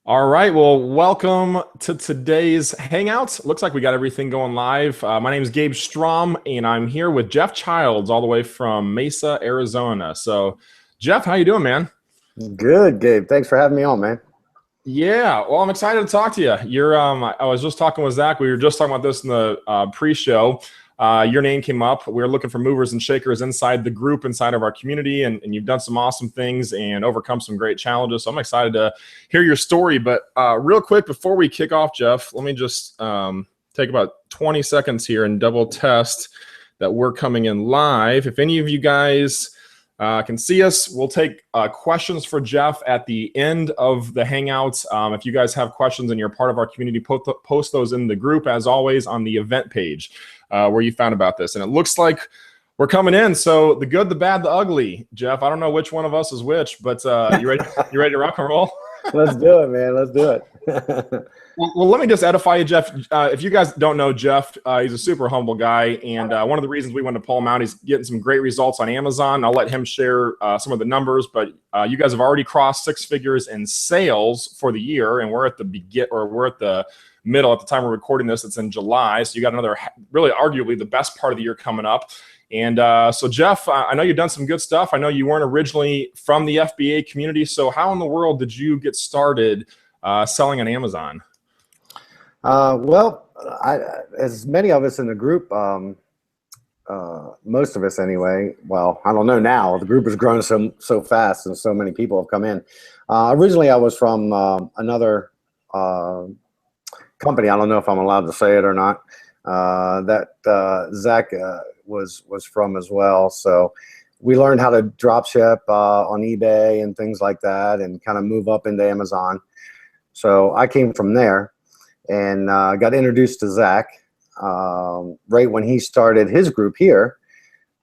All right. Well, welcome to today's Hangouts. Looks like we got everything going live. My name is Gabe Strom, and I'm here with Jeff Childs, all the way from Mesa, Arizona. So, Jeff, how you doing, man? Good, Gabe. Thanks for having me on, man. Yeah. Well, I'm excited to talk to you. I was just talking with Zach. We were just talking about this in the pre-show. Your name came up. We were looking for movers and shakers inside the group, inside of our community, and you've done some awesome things and overcome some great challenges. So I'm excited to hear your story. But real quick, before we kick off, Jeff, let me just take about 20 seconds here and double test that we're coming in live. If any of you guys can see us, we'll take questions for Jeff at the end of the Hangouts. If you guys have questions and you're part of our community, post those in the group, as always, on the event page where you found about this. And it looks like we're coming in. So the good, the bad, the ugly. Jeff, I don't know which one of us is which, but you ready? You ready to rock and roll? Let's do it, man. Let's do it. Well, let me just edify you, Jeff. If you guys don't know Jeff, he's a super humble guy. And one of the reasons we wanted to pull him out, he's getting some great results on Amazon. I'll let him share some of the numbers, but you guys have already crossed six figures in sales for the year. And we're at the middle at the time we're recording this. It's in July. So you got another, really arguably the best part of the year coming up. And so Jeff, I know you've done some good stuff. I know you weren't originally from the FBA community. So how in the world did you get started selling on Amazon? Well, as many of us in the group, most of us anyway, well, I don't know now. The group has grown so fast and so many people have come in. Originally, I was from another company. I don't know if I'm allowed to say it or not, that Zach was from as well. So we learned how to drop ship on eBay and things like that and kind of move up into Amazon. So I came from there and got introduced to Zach right when he started his group here.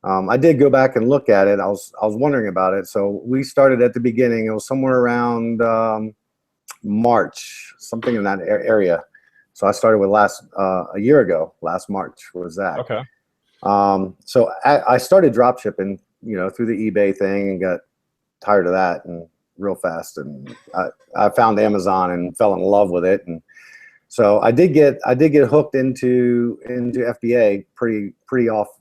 I did go back and look at it. I was wondering about it. So we started at the beginning. It was somewhere around March, something in that area. So I started with a year ago, last March was that. Okay. So I started drop shipping, through the eBay thing and got tired of that and real fast. And I found Amazon and fell in love with it. And so I did get hooked into FBA pretty off,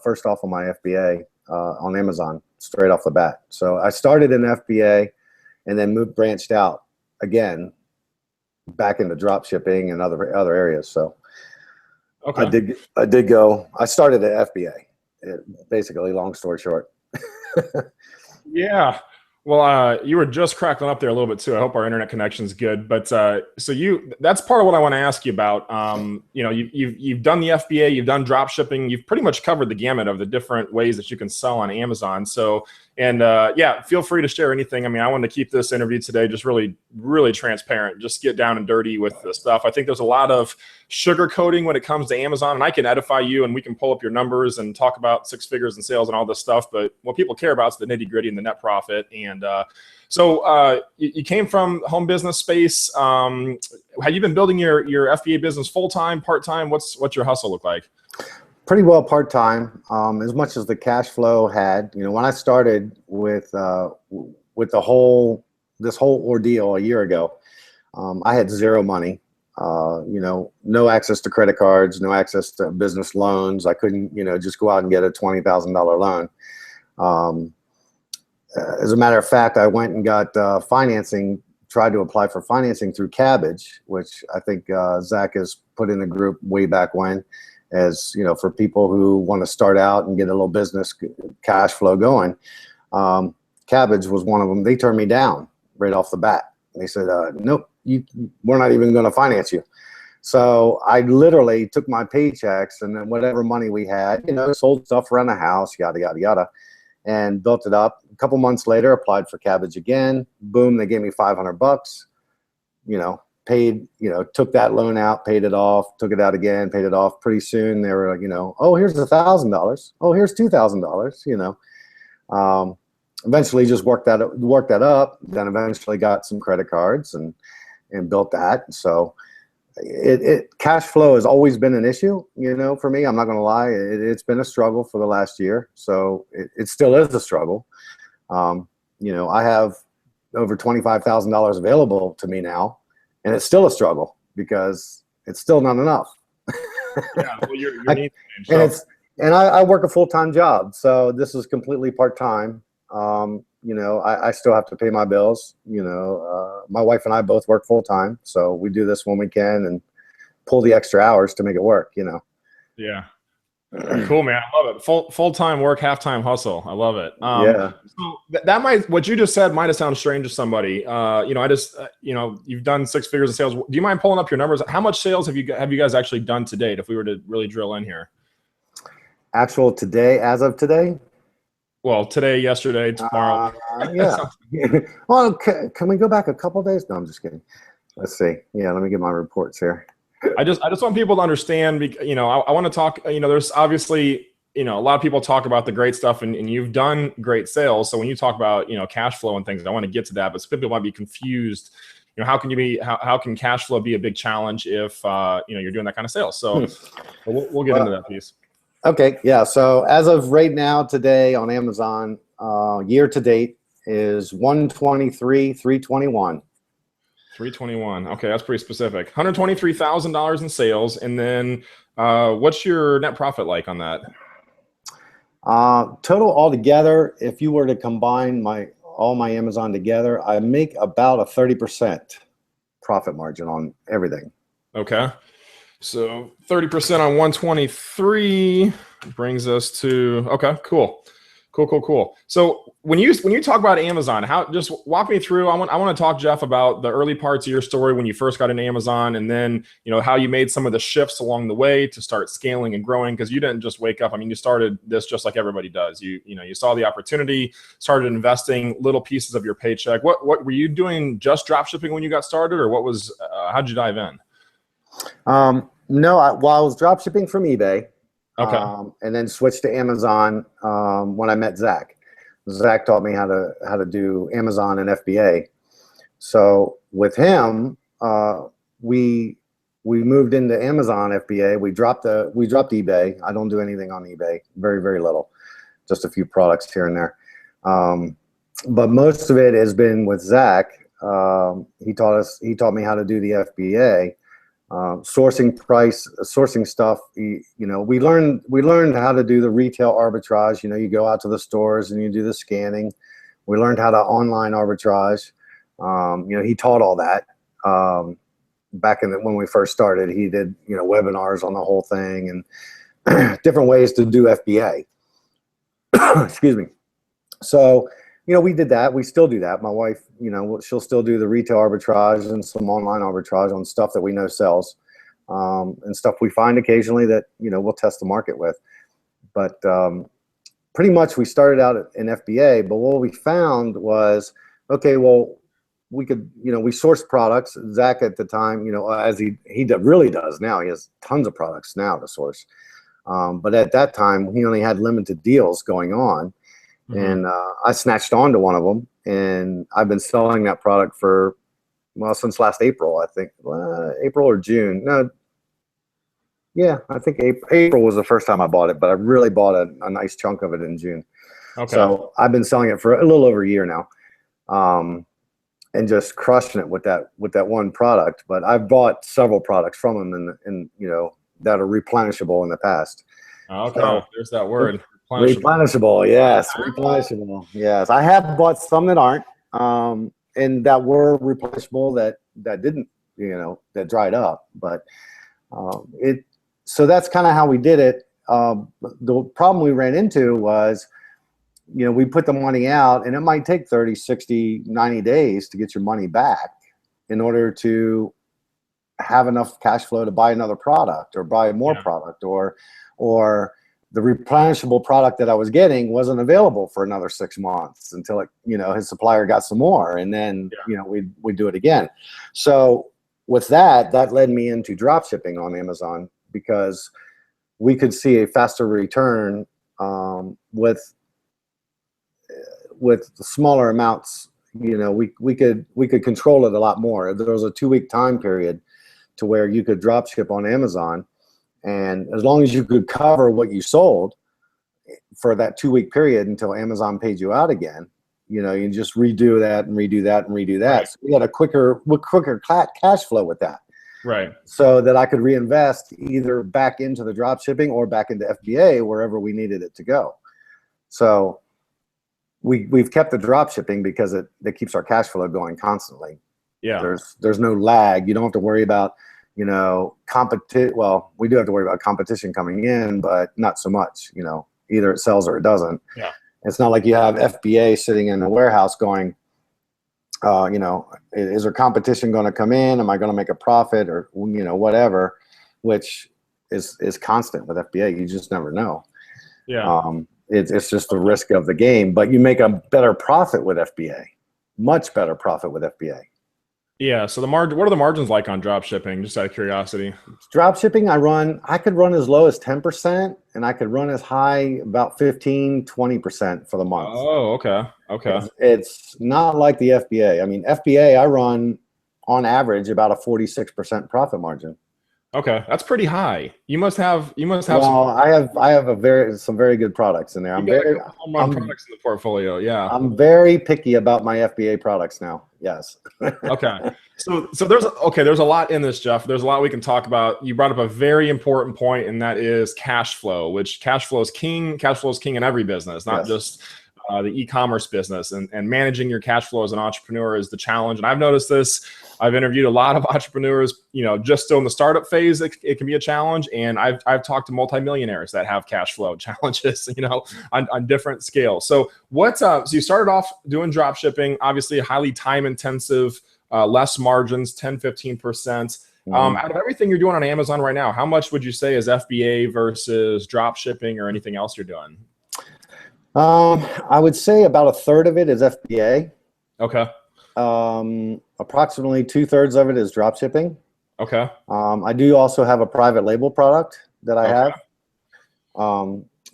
first off on my FBA on Amazon straight off the bat. So I started in FBA and then branched out again back into drop shipping and other areas. So Okay. I did go. I started at FBA. Basically, long story short. Yeah. Well, you were just crackling up there a little bit too. I hope our internet connection's good. But that's part of what I want to ask you about. You've done the FBA, you've done drop shipping, you've pretty much covered the gamut of the different ways that you can sell on Amazon. So, yeah, feel free to share anything. I mean, I wanted to keep this interview today just really, really transparent, just get down and dirty with the stuff. I think there's a lot of sugarcoating when it comes to Amazon, and I can edify you and we can pull up your numbers and talk about six figures in sales and all this stuff. But what people care about is the nitty gritty and the net profit. And so you came from home business space. Have you been building your FBA business full-time, part-time? What's your hustle look like? Pretty well part-time, as much as the cash flow had. When I started with this whole ordeal a year ago, I had zero money. No access to credit cards, no access to business loans. I couldn't, just go out and get a $20,000 loan. As a matter of fact, I went and got financing, tried to apply for financing through Cabbage, which I think Zach has put in the group way back when, as for people who want to start out and get a little business cash flow going. Cabbage was one of them. They turned me down right off the bat. They said, nope, we're not even going to finance you. So I literally took my paychecks and then whatever money we had, sold stuff around the house, yada, yada, yada, and built it up. A couple months later, applied for Cabbage again. Boom, they gave me $500. Paid, took that loan out, paid it off, took it out again, paid it off. Pretty soon they were like, oh, here's $1,000. Oh, here's $2,000. Eventually just worked that up. Then eventually got some credit cards and built that. So cash flow has always been an issue, for me. I'm not going to lie. It's been a struggle for the last year. So it still is a struggle. I have over $25,000 available to me now, and it's still a struggle because it's still not enough. Yeah, well, you're and I work a full-time job, so this is completely part-time. You know, I still have to pay my bills. You know, my wife and I both work full-time, so we do this when we can and pull the extra hours to make it work, you know. Yeah. Cool, man. I love it. Full-time work, half-time hustle. I love it. Yeah. So that might, what you just said might have sounded strange to somebody. You know, you know, you've done 6 figures of sales. Do you mind pulling up your numbers? How much sales have you guys actually done to date, if we were to really drill in here? Actual today, as of today? Well, today, yesterday, tomorrow. Yeah. Well, can we go back a couple days? No, I'm just kidding. Let's see. Yeah, let me get my reports here. I just want people to understand, because, you know, I want to talk, you know, there's obviously, you know, a lot of people talk about the great stuff, and you've done great sales. So when you talk about, you know, cash flow and things, I want to get to that, but some people might be confused. You know, how can cash flow be a big challenge if, you know, you're doing that kind of sales? So we'll get into that piece. Okay. Yeah. So as of right now, today on Amazon, year to date is 123,321. 321. Okay, that's pretty specific. $123,000 in sales, and then what's your net profit like on that? Total altogether, if you were to combine all my Amazon together, I make about a 30% profit margin on everything. Okay, so 30% on 123 brings us to, okay, cool. So when you talk about Amazon, just walk me through. I want to talk, Jeff, about the early parts of your story when you first got into Amazon, and then, you know, how you made some of the shifts along the way to start scaling and growing, because you didn't just wake up. I mean, you started this just like everybody does. You know, you saw the opportunity, started investing little pieces of your paycheck. What were you doing? Just drop shipping when you got started, or what was? How'd you dive in? No, I was drop shipping from eBay. Okay. And then switched to Amazon when I met Zach. Zach taught me how to do Amazon and FBA. So with him, we moved into Amazon FBA. We dropped eBay. I don't do anything on eBay. Very, very little. Just a few products here and there. But most of it has been with Zach. He taught me how to do the FBA. Sourcing stuff. You know, we learned how to do the retail arbitrage. You know, you go out to the stores and you do the scanning. We learned how to online arbitrage. You know, he taught all that back when we first started. He did, you know, webinars on the whole thing and different ways to do FBA. Excuse me. So, you know, we did that. We still do that. My wife, you know, she'll still do the retail arbitrage and some online arbitrage on stuff that we know sells, and stuff we find occasionally that, you know, we'll test the market with. But pretty much we started out in FBA, but what we found was, okay, well, we could, you know, we sourced products. Zach at the time, you know, as he really does now, he has tons of products now to source. But at that time, he only had limited deals going on. And I snatched onto one of them, and I've been selling that product for, well, since last April, I think. April or June. No, yeah, I think April was the first time I bought it, but I really bought a nice chunk of it in June. Okay. So I've been selling it for a little over a year now, and just crushing it with that one product. But I've bought several products from him, and you know, that are replenishable in the past. Okay, so, there's that word. Replenishable, yes. Replenishable, yes. I have bought some that aren't, and that were replenishable that didn't, you know, that dried up. But so that's kind of how we did it. The problem we ran into was, you know, we put the money out, and it might take 30, 60, 90 days to get your money back in order to have enough cash flow to buy another product or buy more product, or the replenishable product that I was getting wasn't available for another 6 months until it, you know, his supplier got some more, and then you know, we'd do it again. So with that led me into drop shipping on Amazon, because we could see a faster return with smaller amounts. You know, we could control it a lot more. There was a 2-week time period to where you could drop ship on Amazon. And as long as you could cover what you sold for that 2-week period until Amazon paid you out again, You know, you just redo that and redo that and redo that. Right. So we had a quicker cash flow with that. Right. So that I could reinvest either back into the drop shipping or back into FBA, wherever we needed it to go. So we've kept the drop shipping because it keeps our cash flow going constantly. Yeah. There's no lag. You don't have to worry about, you know, well, we do have to worry about competition coming in, but not so much. You know, either it sells or it doesn't. Yeah. It's not like you have FBA sitting in the warehouse going, you know, is there competition going to come in? Am I going to make a profit, or, you know, whatever, which is constant with FBA. You just never know. Yeah. It's just the risk of the game, but you make a better profit with FBA, much better profit with FBA. Yeah. So what are the margins like on drop shipping? Just out of curiosity. Drop shipping, I could run as low as 10%, and I could run as high about 15, 20% for the month. Oh, okay. Okay. It's not like the FBA. I mean, FBA, I run on average about a 46% profit margin. Okay. That's pretty high. You must have Well, some, I have some very good products in there. you got a couple home run products in the portfolio. Yeah. I'm very picky about my FBA products now. Yes. Okay. So there's a lot in this, Jeff. There's a lot we can talk about. You brought up a very important point, and that is cash flow, which cash flow is king. Cash flow is king in every business, not just the e-commerce business. And managing your cash flow as an entrepreneur is the challenge. And I've noticed this. I've interviewed a lot of entrepreneurs, you know, just still in the startup phase, it can be a challenge. And I've talked to multimillionaires that have cash flow challenges, you know, on different scales. So so you started off doing drop shipping, obviously highly time intensive, less margins, 10, 15%. Out of everything you're doing on Amazon right now, how much would you say is FBA versus drop shipping or anything else you're doing? I would say about a third of it is FBA. Okay. Approximately 2/3 of it is drop shipping. Okay. I do also have a private label product that I have.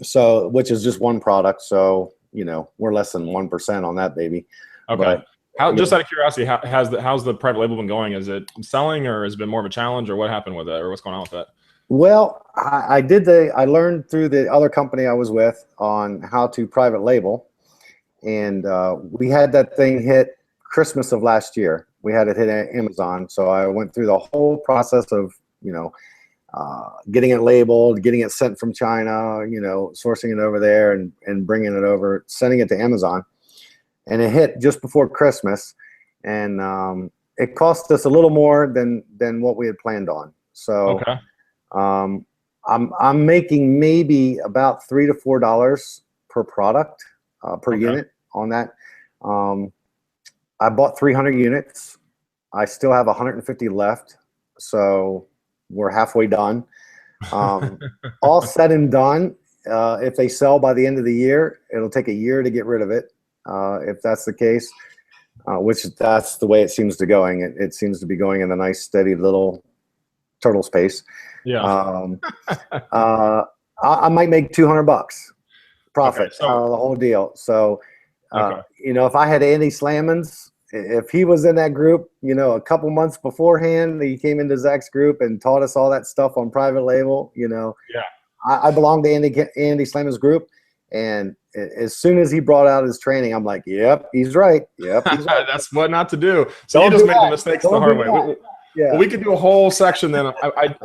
So, which is just one product. So, you know, we're less than 1% on that baby. Okay. But, just out of curiosity, how's the private label been going? Is it selling, or has it been more of a challenge, or what happened with it, or what's going on with it? Well, I learned through the other company I was with on how to private label, and we had that thing hit Christmas of last year. We had it hit Amazon, so I went through the whole process of, you know, getting it labeled, getting it sent from China, you know, sourcing it over there and bringing it over, sending it to Amazon, and it hit just before Christmas, and it cost us a little more than what we had planned on. So. Okay. I'm making maybe about $3 to $4 per product per unit on that. I bought 300 units. I still have 150 left, so we're halfway done. All said and done, if they sell by the end of the year, it'll take a year to get rid of it. If that's the case, which that's the way it seems to going. It seems to be going in a nice steady little turtle space. Yeah. I might make $200 profit so, out of the whole deal. So, you know, if I had Andy Slamans, if he was in that group, you know, a couple months beforehand, he came into Zach's group and taught us all that stuff on private label, you know, I belong to Andy Slamans' group. And as soon as he brought out his training, I'm like, yep, he's right. Yep, he's right. That's what not to do. So you just make the mistakes the hard way. Yeah. Well, we could do a whole section then.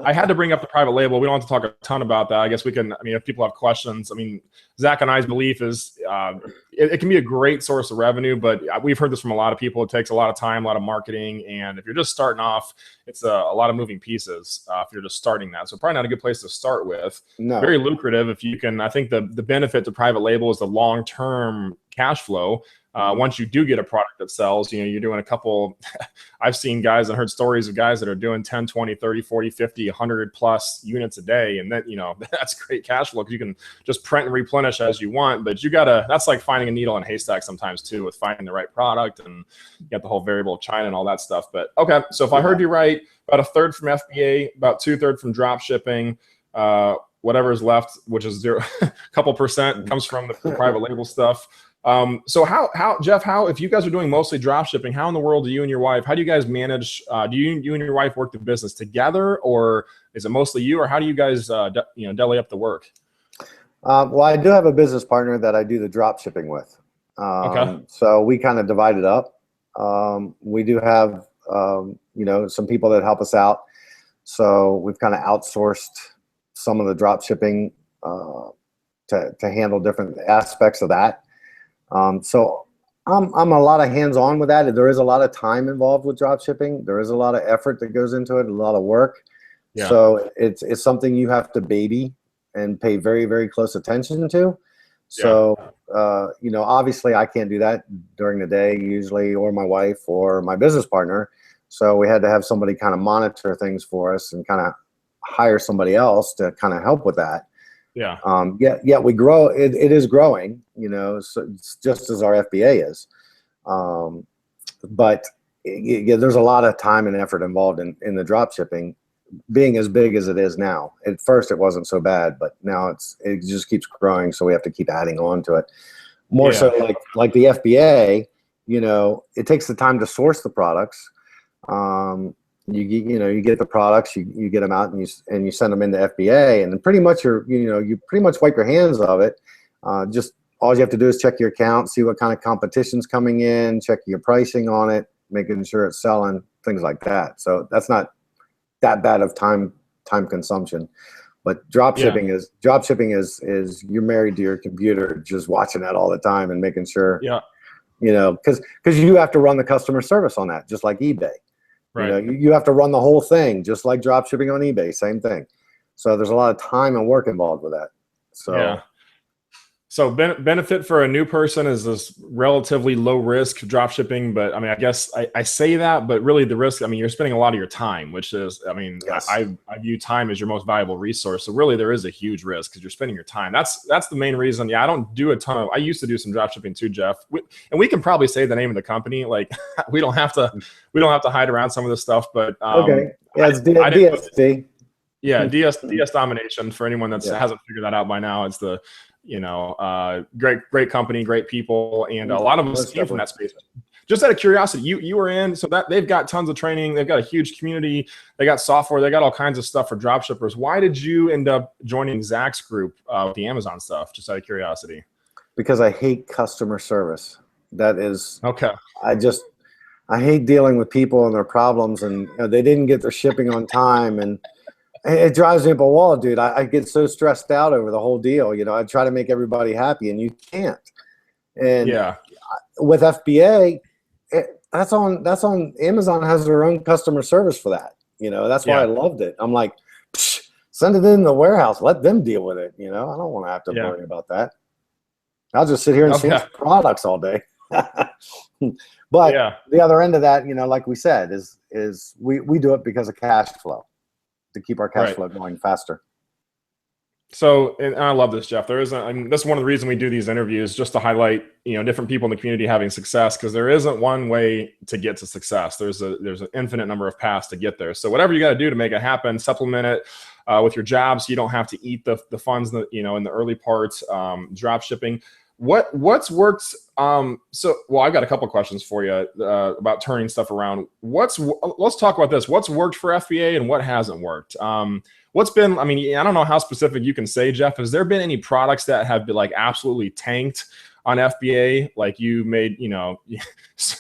I had to bring up the private label. We don't have to talk a ton about that. I guess we can, I mean, if people have questions, I mean, Zach and I's belief is it can be a great source of revenue, but we've heard this from a lot of people. It takes a lot of time, a lot of marketing. And if you're just starting off, it's a lot of moving pieces if you're just starting that. So probably not a good place to start with. No. Very lucrative if you can. I think the benefit to private label is the long-term cash flow. Once you do get a product that sells, you know, you're doing a couple, I've seen guys and heard stories of guys that are doing 10, 20, 30, 40, 50, 100 plus units a day. And then, you know, that's great cash flow because you can just print and replenish as you want, but that's like finding a needle in a haystack sometimes too, with finding the right product, and you got the whole variable of China and all that stuff. But okay. So if I heard you right, about a third from FBA, about 2/3 from drop shipping, whatever is left, which is a couple percent comes from the private label stuff. So how Jeff, if you guys are doing mostly drop shipping, how in the world do you and your wife, how do you guys manage, do you and your wife work the business together, or is it mostly you, or how do you guys, you know, delay up the work? Well, I do have a business partner that I do the drop shipping with. Okay. So we kind of divided up. We do have, some people that help us out. So we've kind of outsourced some of the drop shipping to handle different aspects of that. So I'm a lot of hands-on with that. There is a lot of time involved with drop shipping. There is a lot of effort that goes into it, a lot of work. Yeah. So it's something you have to baby and pay very, very close attention to. So, obviously I can't do that during the day usually, or my wife or my business partner. So we had to have somebody kind of monitor things for us and kind of hire somebody else to kind of help with that. Yeah. Yet we grow. It is growing, so it's just as our FBA is. But there's a lot of time and effort involved in the drop shipping, being as big as it is now. At first it wasn't so bad, but now it just keeps growing. So we have to keep adding on to it. More so like the FBA, it takes the time to source the products. You get the products, you get them out and you send them into FBA, and then pretty much you pretty much wipe your hands of it. Just all you have to do is check your account, see what kind of competition's coming in, check your pricing on it, making sure it's selling, things like that. So that's not that bad of time consumption. But drop shipping is you're married to your computer, just watching that all the time and making sure, because you have to run the customer service on that, just like eBay. Right. You have to run the whole thing, just like drop shipping on eBay, same thing. So there's a lot of time and work involved with that. So So benefit for a new person is this relatively low risk drop shipping. But I mean, I guess I say that, but really the risk, I mean, you're spending a lot of your time, which is, I mean, yes. I view time as your most valuable resource. So really there is a huge risk because you're spending your time. That's the main reason. Yeah. I don't do a ton of, I used to do some drop shipping too, Jeff. And we can probably say the name of the company. Like we don't have to hide around some of this stuff, but okay. Yeah, it's DSD. Yeah. DS Domination, for anyone that hasn't figured that out by now. It's the, great company, great people, and a lot of us came from that space. Just out of curiosity, you were in, so that they've got tons of training, they've got a huge community, they got software, they got all kinds of stuff for drop shippers. Why did you end up joining Zach's group with the Amazon stuff? Just out of curiosity. Because I hate customer service. That is okay. I hate dealing with people and their problems, and they didn't get their shipping on time, and it drives me up a wall, dude. I get so stressed out over the whole deal. I try to make everybody happy, and you can't. And with FBA, that's on Amazon has their own customer service for that. That's why I loved it. I'm like, send it in the warehouse. Let them deal with it. I don't want to have to worry about that. I'll just sit here and source products all day. But the other end of that, like we said, is we do it because of cash flow, to keep our cash flow going faster. So, and I love this, Jeff. That's one of the reasons we do these interviews, just to highlight, different people in the community having success, because there isn't one way to get to success. There's an infinite number of paths to get there. So whatever you got to do to make it happen, supplement it with your job, so you don't have to eat the funds that, in the early parts, drop shipping. What's worked? Well, I've got a couple of questions for you about turning stuff around. Let's talk about this. What's worked for FBA and what hasn't worked? What's been, I mean, I don't know how specific you can say, Jeff. Has there been any products that have been like absolutely tanked on FBA? Like you made,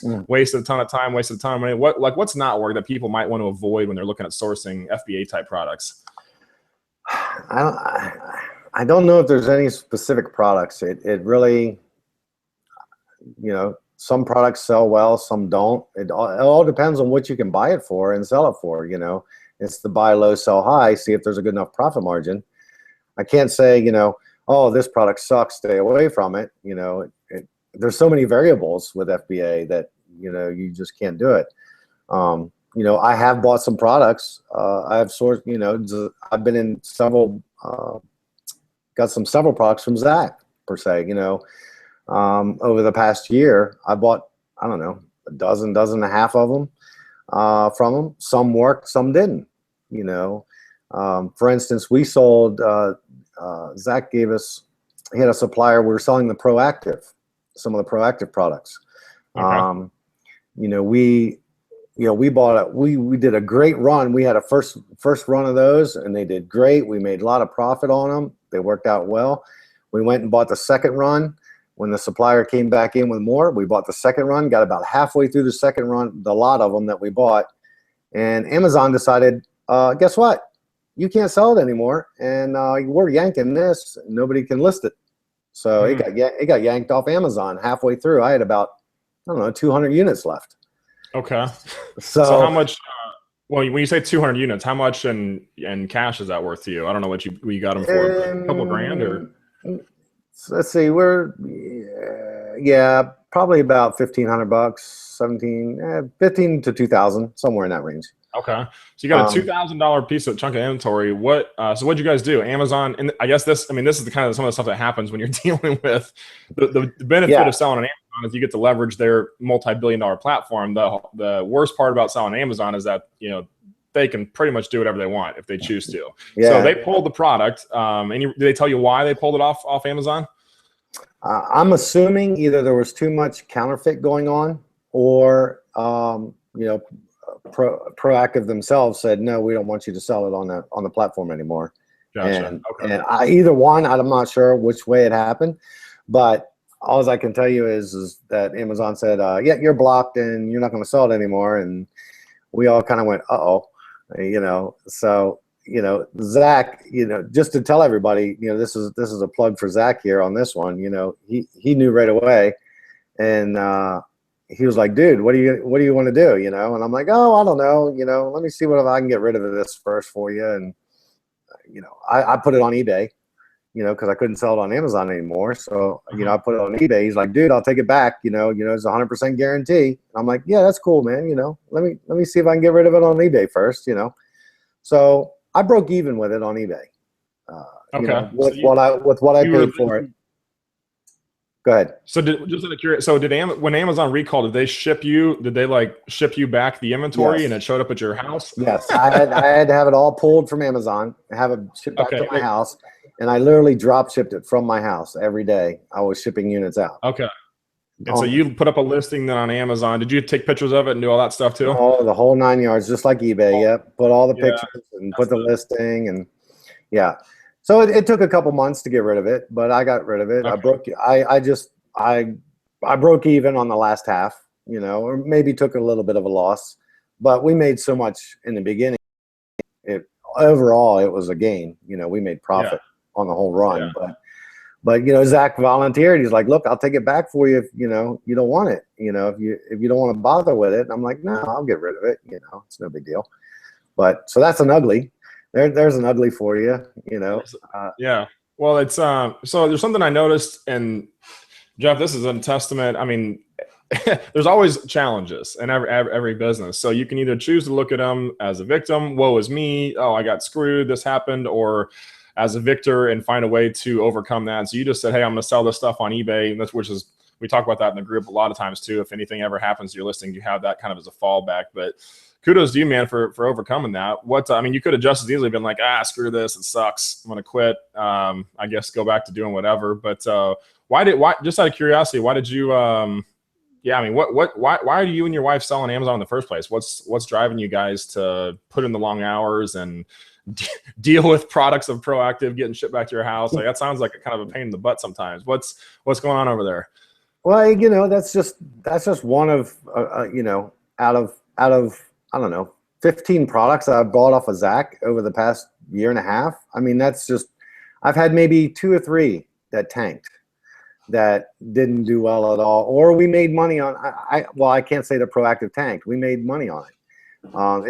wasted a ton of time, wasted a ton of money. What's not worked that people might want to avoid when they're looking at sourcing FBA type products? I don't know if there's any specific products. It really, some products sell well, some don't. It all depends on what you can buy it for and sell it for. It's the buy low, sell high, see if there's a good enough profit margin. I can't say, oh, this product sucks, stay away from it. There's so many variables with FBA that, you just can't do it. I have bought some products. I have sourced, I've been in several, got several products from Zach, per se, over the past year. I bought, I don't know, a dozen and a half of them from them. Some worked, some didn't. For instance, we sold, Zach he had a supplier, we were selling some of the Proactive products. Okay. We bought it. We did a great run. We had a first run of those, and they did great. We made a lot of profit on them. They worked out well. We went and bought the second run. When the supplier came back in with more, we bought the second run, got about halfway through the second run, the lot of them that we bought, and Amazon decided, guess what? You can't sell it anymore, and we're yanking this. Nobody can list it. So it got yanked off Amazon halfway through. I had about, I don't know, 200 units left. Okay. So how much? Well, when you say 200 units, how much in cash is that worth to you? I don't know what you got them for. A couple grand or? Let's see, yeah, probably about $1,500, 15 to 2,000, somewhere in that range. Okay, so you got a $2,000 piece of chunk of inventory. What? So what'd you guys do? Amazon, and I guess this. I mean, this is the kind of some of the stuff that happens when you're dealing with the benefit of selling on Amazon is you get to leverage their multi-billion-dollar platform. The worst part about selling on Amazon is that they can pretty much do whatever they want if they choose to. Yeah. So they pulled the product. Did they tell you why they pulled it off Amazon? I'm assuming either there was too much counterfeit going on, or Proactive themselves said, no, we don't want you to sell it on the platform anymore. Gotcha. And either one, I'm not sure which way it happened, but all I can tell you is that Amazon said, yeah, you're blocked and you're not going to sell it anymore. And we all kind of went, uh-oh, so, Zach, just to tell everybody, this is a plug for Zach here on this one. He knew right away, and he was like, dude, what do you want to do? And I'm like, oh, I don't know. Let me see if I can get rid of this first for you. And, I put it on eBay, because I couldn't sell it on Amazon anymore. So, I put it on eBay. He's like, dude, I'll take it back. It's 100% guarantee. And I'm like, yeah, that's cool, man. Let me see if I can get rid of it on eBay first, So I broke even with it on eBay. With what I paid for it. Go ahead. So just out of curiosity, so when Amazon recalled, did they ship you back the inventory and it showed up at your house? Yes, I had to have it all pulled from Amazon, have it shipped back to my house, and I literally drop shipped it from my house every day. I was shipping units out. Okay. And so you put up a listing then on Amazon. Did you take pictures of it and do all that stuff too? Oh, the whole 9 yards, just like eBay. Yep. Put all the pictures and put the listing, and yeah. So it took a couple months to get rid of it, but I got rid of it. Okay. I broke even on the last half, or maybe took a little bit of a loss, but we made so much in the beginning. Overall it was a gain. We made profit on the whole run, but Zach volunteered. He's like, look, I'll take it back for you if you don't want it. If you don't want to bother with it. And I'm like, no, I'll get rid of it. It's no big deal. But so that's an ugly. There's an ugly for you, yeah. Well, it's so there's something I noticed, and Jeff, this is a testament. I mean, there's always challenges in every business. So you can either choose to look at them as a victim, woe is me, oh, I got screwed, this happened, or as a victor and find a way to overcome that. And so you just said, hey, I'm going to sell this stuff on eBay, which is, we talk about that in the group a lot of times too. If anything ever happens to your listing, you have that kind of as a fallback. But kudos to you, man, for overcoming that. I mean, you could have just as easily been like, screw this, it sucks, I'm going to quit. I guess go back to doing whatever. But why just out of curiosity, why did you, why are you and your wife selling Amazon in the first place? What's driving you guys to put in the long hours and deal with products of Proactive getting shipped back to your house? Like, that sounds like a kind of a pain in the butt sometimes. What's going on over there? Well, that's just one of, out of, I don't know, 15 products that I've bought off of Zach over the past year and a half. I mean, I've had maybe 2 or 3 that tanked, that didn't do well at all, or we made money on. I can't say the Proactive tanked. We made money on it.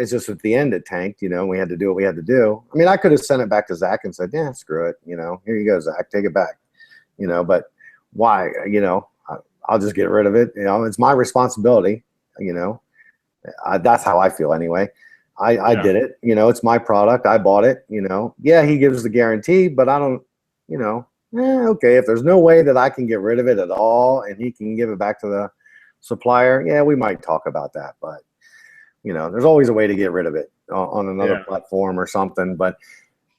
It's just at the end it tanked, and we had to do what we had to do. I mean, I could have sent it back to Zach and said, yeah, screw it. Here you go, Zach, take it back. But why? I'll just get rid of it. It's my responsibility. That's how I feel anyway. I did it. It's my product. I bought it. Yeah, he gives the guarantee, but I don't. Okay, if there's no way that I can get rid of it at all and he can give it back to the supplier, yeah, we might talk about that. But there's always a way to get rid of it on another platform or something. But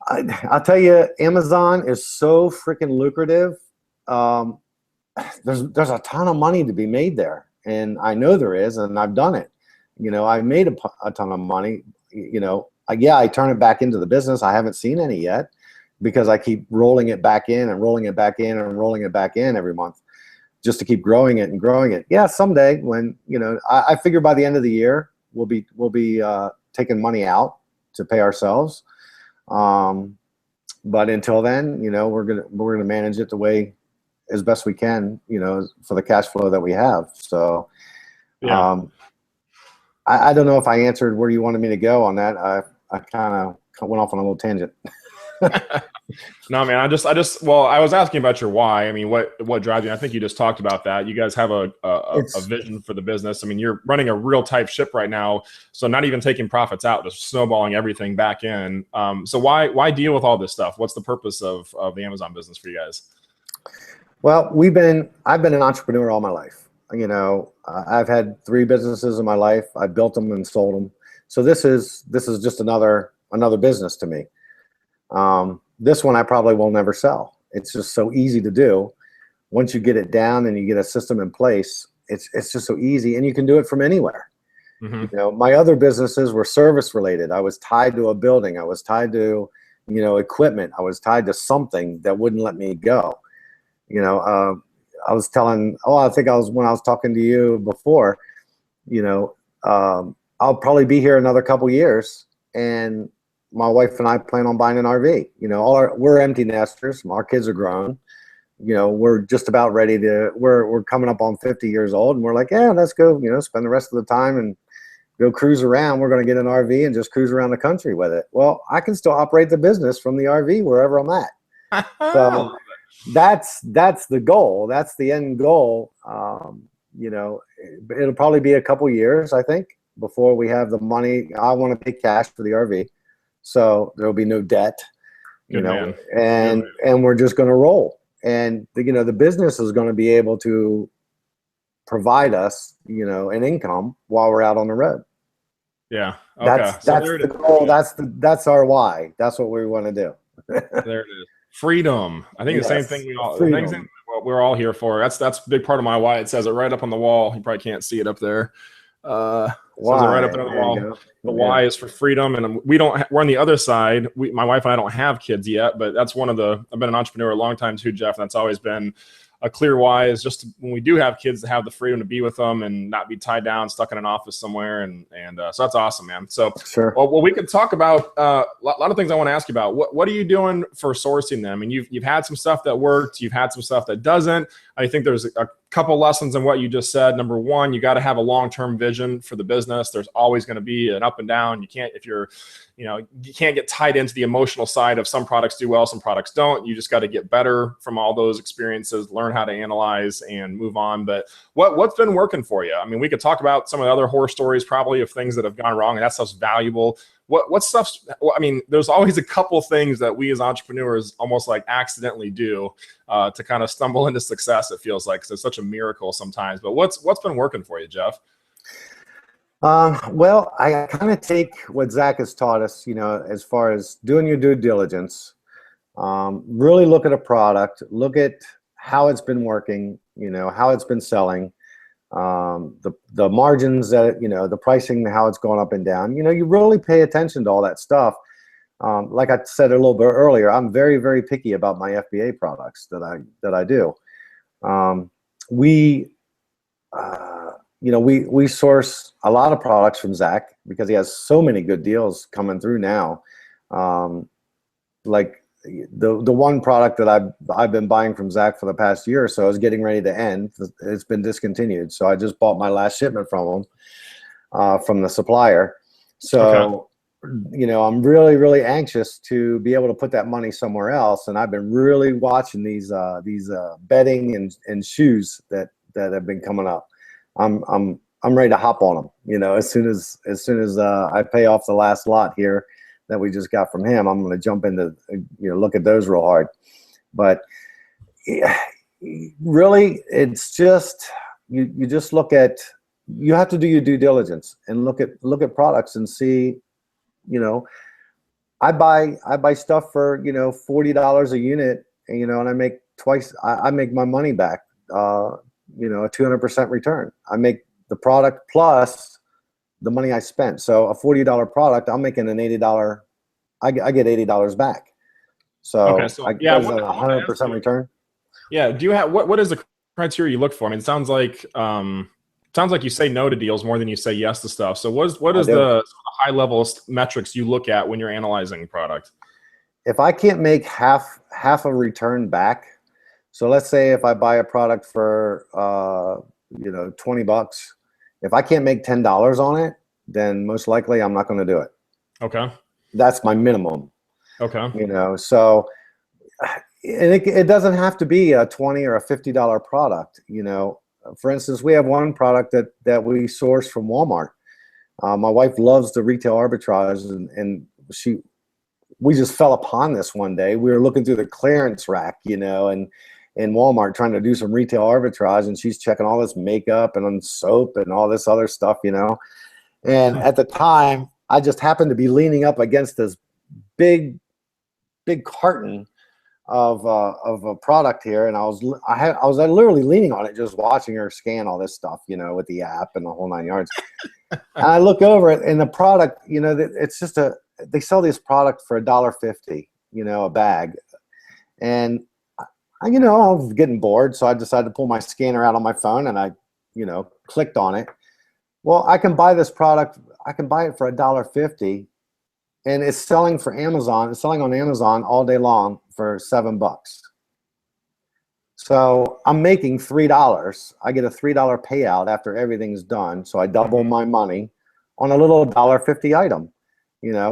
I'll tell you, Amazon is so freaking lucrative. There's a ton of money to be made there, and I know there is, and I've done it. I've made a ton of money. I turn it back into the business. I haven't seen any yet because I keep rolling it back in and rolling it back in and rolling it back in every month. just to keep growing it and growing it. Yeah, someday when, you know, I figure by the end of the year we'll be taking money out to pay ourselves. But until then, you know, we're gonna manage it the way as best we can, you know, for the cash flow that we have. So Yeah. I don't know if I answered where you wanted me to go on that. I kind of went off on a little tangent. No, man, well, I was asking about your why. I mean, what drives you? I think you just talked about that. You guys have a vision for the business. I mean, you're running a real tight ship right now. So not even taking profits out, just snowballing everything back in. So why deal with all this stuff? What's the purpose of the Amazon business for you guys? Well, I've been an entrepreneur all my life. You know, I've had 3 businesses in my life. I built them and sold them. So this is just another business to me. This one I probably will never sell. It's just so easy to do. Once you get it down and you get a system in place, it's just so easy, and you can do it from anywhere. Mm-hmm. You know, my other businesses were service related. I was tied to a building. I was tied to, you know, equipment. I was tied to something that wouldn't let me go. You know, I was telling, I think when I was talking to you before, you know, I'll probably be here another couple years, and my wife and I plan on buying an RV. You know, we're empty nesters. Our kids are grown. You know, we're just about ready to. We're coming up on 50 years old, and we're like, yeah, let's go. You know, spend the rest of the time and go cruise around. We're going to get an RV and just cruise around the country with it. Well, I can still operate the business from the RV wherever I'm at. So that's the goal. That's the end goal. You know, it'll probably be a couple years, I think, before we have the money. I want to pay cash for the RV. So there'll be no debt, you know, and we're just going to roll. And you know, the business is going to be able to provide us, you know, an income while we're out on the road. Yeah. Okay. That's the goal. That's our why. That's what we want to do. There it is. Freedom. I think the same thing we're all here for. That's a big part of my why. It says it right up on the wall. You probably can't see it up there. Says it right up there on the wall. The why is for freedom, and we're on the other side. My wife and I don't have kids yet, but that's I've been an entrepreneur a long time too, Jeff, and that's always been a clear why, is just when we do have kids, to have the freedom to be with them and not be tied down, stuck in an office somewhere. And so that's awesome, man. So sure. Well, we could talk about a lot of things I want to ask you about. What are you doing for sourcing them? I mean, you've had some stuff that worked. You've had some stuff that doesn't. I think there's a couple lessons in what you just said. Number one, you got to have a long-term vision for the business. There's always going to be an up and down. You can't get tied into the emotional side of some products do well, some products don't. You just got to get better from all those experiences, learn how to analyze and move on. But what's been working for you? I mean, we could talk about some of the other horror stories probably of things that have gone wrong, and that stuff's valuable. What stuff's, I mean, there's always a couple things that we as entrepreneurs almost like accidentally do to kind of stumble into success, it feels like, because it's such a miracle sometimes. But what's been working for you, Jeff? Well, I kind of take what Zach has taught us, you know, as far as doing your due diligence, really look at a product, look at how it's been working, you know, how it's been selling, the margins that, you know, the pricing, how it's going up and down. You know, you really pay attention to all that stuff. Like I said a little bit earlier, I'm very, very picky about my FBA products that I do. You know, we source a lot of products from Zach because he has so many good deals coming through now. Like the one product that I've been buying from Zach for the past year or so is getting ready to end. It's been discontinued, so I just bought my last shipment from him, from the supplier. So, you know, I'm really, really anxious to be able to put that money somewhere else. And I've been really watching these bedding and shoes that have been coming up. I'm ready to hop on them. You know, as soon as I pay off the last lot here that we just got from him, I'm going to jump into, you know, look at those real hard. But really, it's just you just you have to do your due diligence and look at products and see, you know, I buy stuff for, you know, $40 a unit, and, you know, and I make I make my money back, you know, a 200% return. I make the product plus the money I spent. So a $40 product, I'm making an $80, I get $80 back. So, I get a 100% return. Yeah. Do you have, what is the criteria you look for? I mean, it sounds like you say no to deals more than you say yes to stuff. So what is the high level metrics you look at when you're analyzing product? If I can't make half a return back, so let's say if I buy a product for $20, if I can't make $10 on it, then most likely I'm not going to do it. Okay. That's my minimum. Okay. So and it doesn't have to be a $20 or a $50 product. For instance, we have one product that we source from Walmart. My wife loves the retail arbitrage, and we just fell upon this one day. We were looking through the clearance rack, and in Walmart trying to do some retail arbitrage, and she's checking all this makeup and soap and all this other stuff, And at the time, I just happened to be leaning up against this big carton of a product here, and I was literally leaning on it, just watching her scan all this stuff, with the app and the whole 9 yards. And I look over it, and the product, it's just they sell this product for $1.50, a bag, and I was getting bored, so I decided to pull my scanner out on my phone, and I, clicked on it. Well, I can buy this product. I can buy it for $1.50. And it's selling for Amazon. It's selling on Amazon all day long for $7. So I'm making $3. I get a $3 payout after everything's done. So I double my money on a little $1.50 item.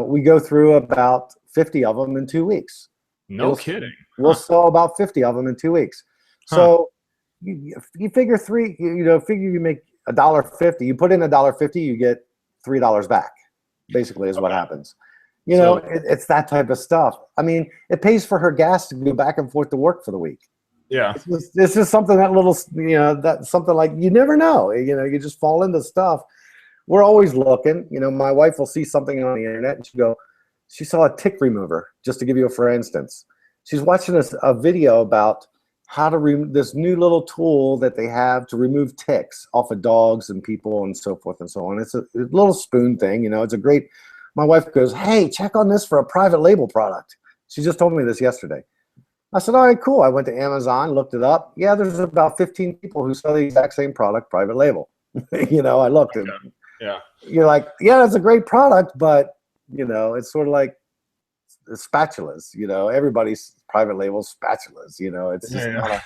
We go through about 50 of them in 2 weeks. No kidding. We'll sell about 50 of them in 2 weeks. So you figure figure you make $1.50. You put in $1.50, you get $3 back. Basically, is what happens. It's that type of stuff. I mean, it pays for her gas to go back and forth to work for the week. Yeah. It's just something that's something like, you never know. You just fall into stuff. We're always looking. My wife will see something on the internet, and she saw a tick remover, just to give you for instance. She's watching a video about how to remove this new little tool that they have to remove ticks off of dogs and people and so forth and so on. It's a little spoon thing. It's a great. My wife goes, "Hey, check on this for a private label product." She just told me this yesterday. I said, "All right, cool." I went to Amazon, looked it up. Yeah, there's about 15 people who sell the exact same product, private label. I looked at it. Yeah. You're like, yeah, it's a great product, but, it's sort of like spatulas. Everybody's private label spatulas. It's just not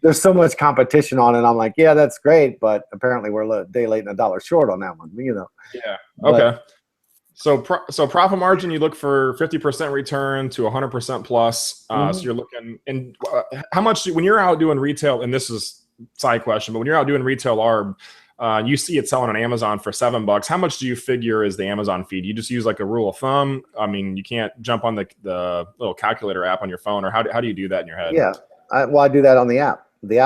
there's so much competition on it. I'm like, yeah, that's great, but apparently we're a day late and a dollar short on that one. Yeah. Okay. So profit margin, you look for 50% return to 100% plus. So you're looking, and how much when you're out doing retail, and this is side question, but when you're out doing retail arb, you see it selling on Amazon for $7. How much do you figure is the Amazon fee? Do you just use like a rule of thumb? I mean, you can't jump on the little calculator app on your phone, or how do you do that in your head? Yeah, I do that on the app. The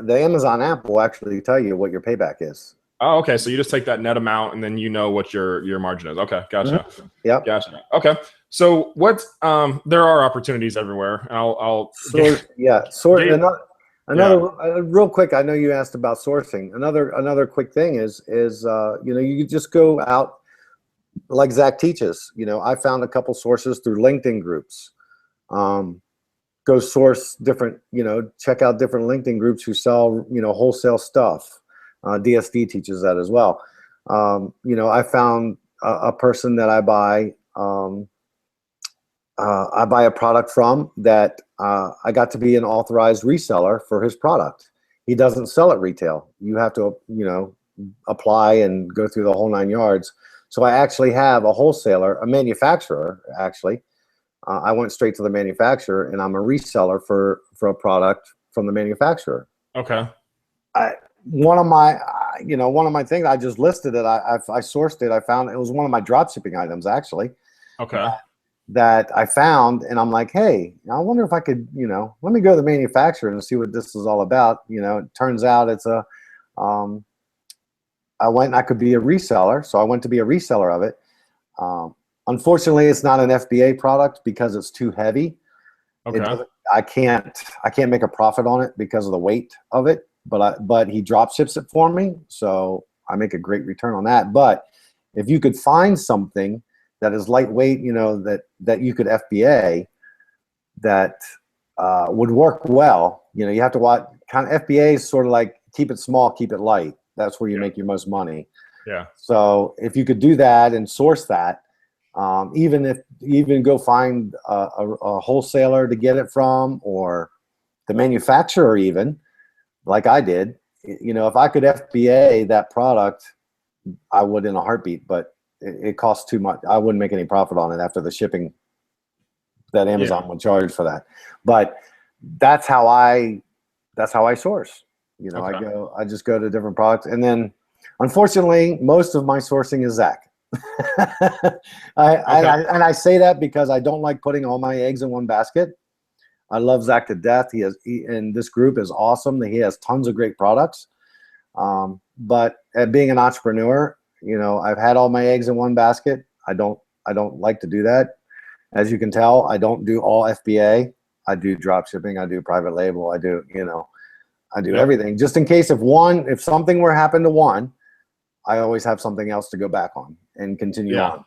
Amazon app will actually tell you what your payback is. Oh, okay. So you just take that net amount, and then you know what your margin is. Okay, gotcha. Yeah, gotcha. Okay. So there are opportunities everywhere. I'll Another real quick. I know you asked about sourcing. Another quick thing is you just go out like Zach teaches. I found a couple sources through LinkedIn groups. Go source different. Check out different LinkedIn groups who sell wholesale stuff. DSD teaches that as well. I found a person that I buy a product from that I got to be an authorized reseller for his product. He doesn't sell at retail. You have to, apply and go through the whole 9 yards. So I actually have a wholesaler, a manufacturer, actually. I went straight to the manufacturer, and I'm a reseller for a product from the manufacturer. Okay. One of my things, I just listed it. I sourced it. I found it was one of my dropshipping items, actually. Okay. That I found, and I'm like, hey, I wonder if I could, let me go to the manufacturer and see what this is all about. It turns out it's I could be a reseller, so I went to be a reseller of it. Unfortunately, it's not an FBA product because it's too heavy. Okay. I can't make a profit on it because of the weight of it. But he drop ships it for me, so I make a great return on that. But if you could find something that is lightweight, that you could FBA, that would work well, You know, you have to watch. Kind of FBA is sort of like keep it small, keep it light. That's where you make your most money. Yeah. So if you could do that and source that, even go find a wholesaler to get it from, or the manufacturer, even like I did, you know, if I could FBA that product, I would in a heartbeat, but it costs too much. I wouldn't make any profit on it after the shipping that Amazon would charge for that. But that's how I source. You know, I just go to different products, and then unfortunately, most of my sourcing is Zach. I say that because I don't like putting all my eggs in one basket. I love Zach to death. And this group is awesome. He has tons of great products. But being an entrepreneur, you know, I've had all my eggs in one basket. I don't like to do that. As you can tell, I don't do all FBA. I do drop shipping. I do private label. I do, you know, I do everything just in case if something were to happen to one, I always have something else to go back on and continue on.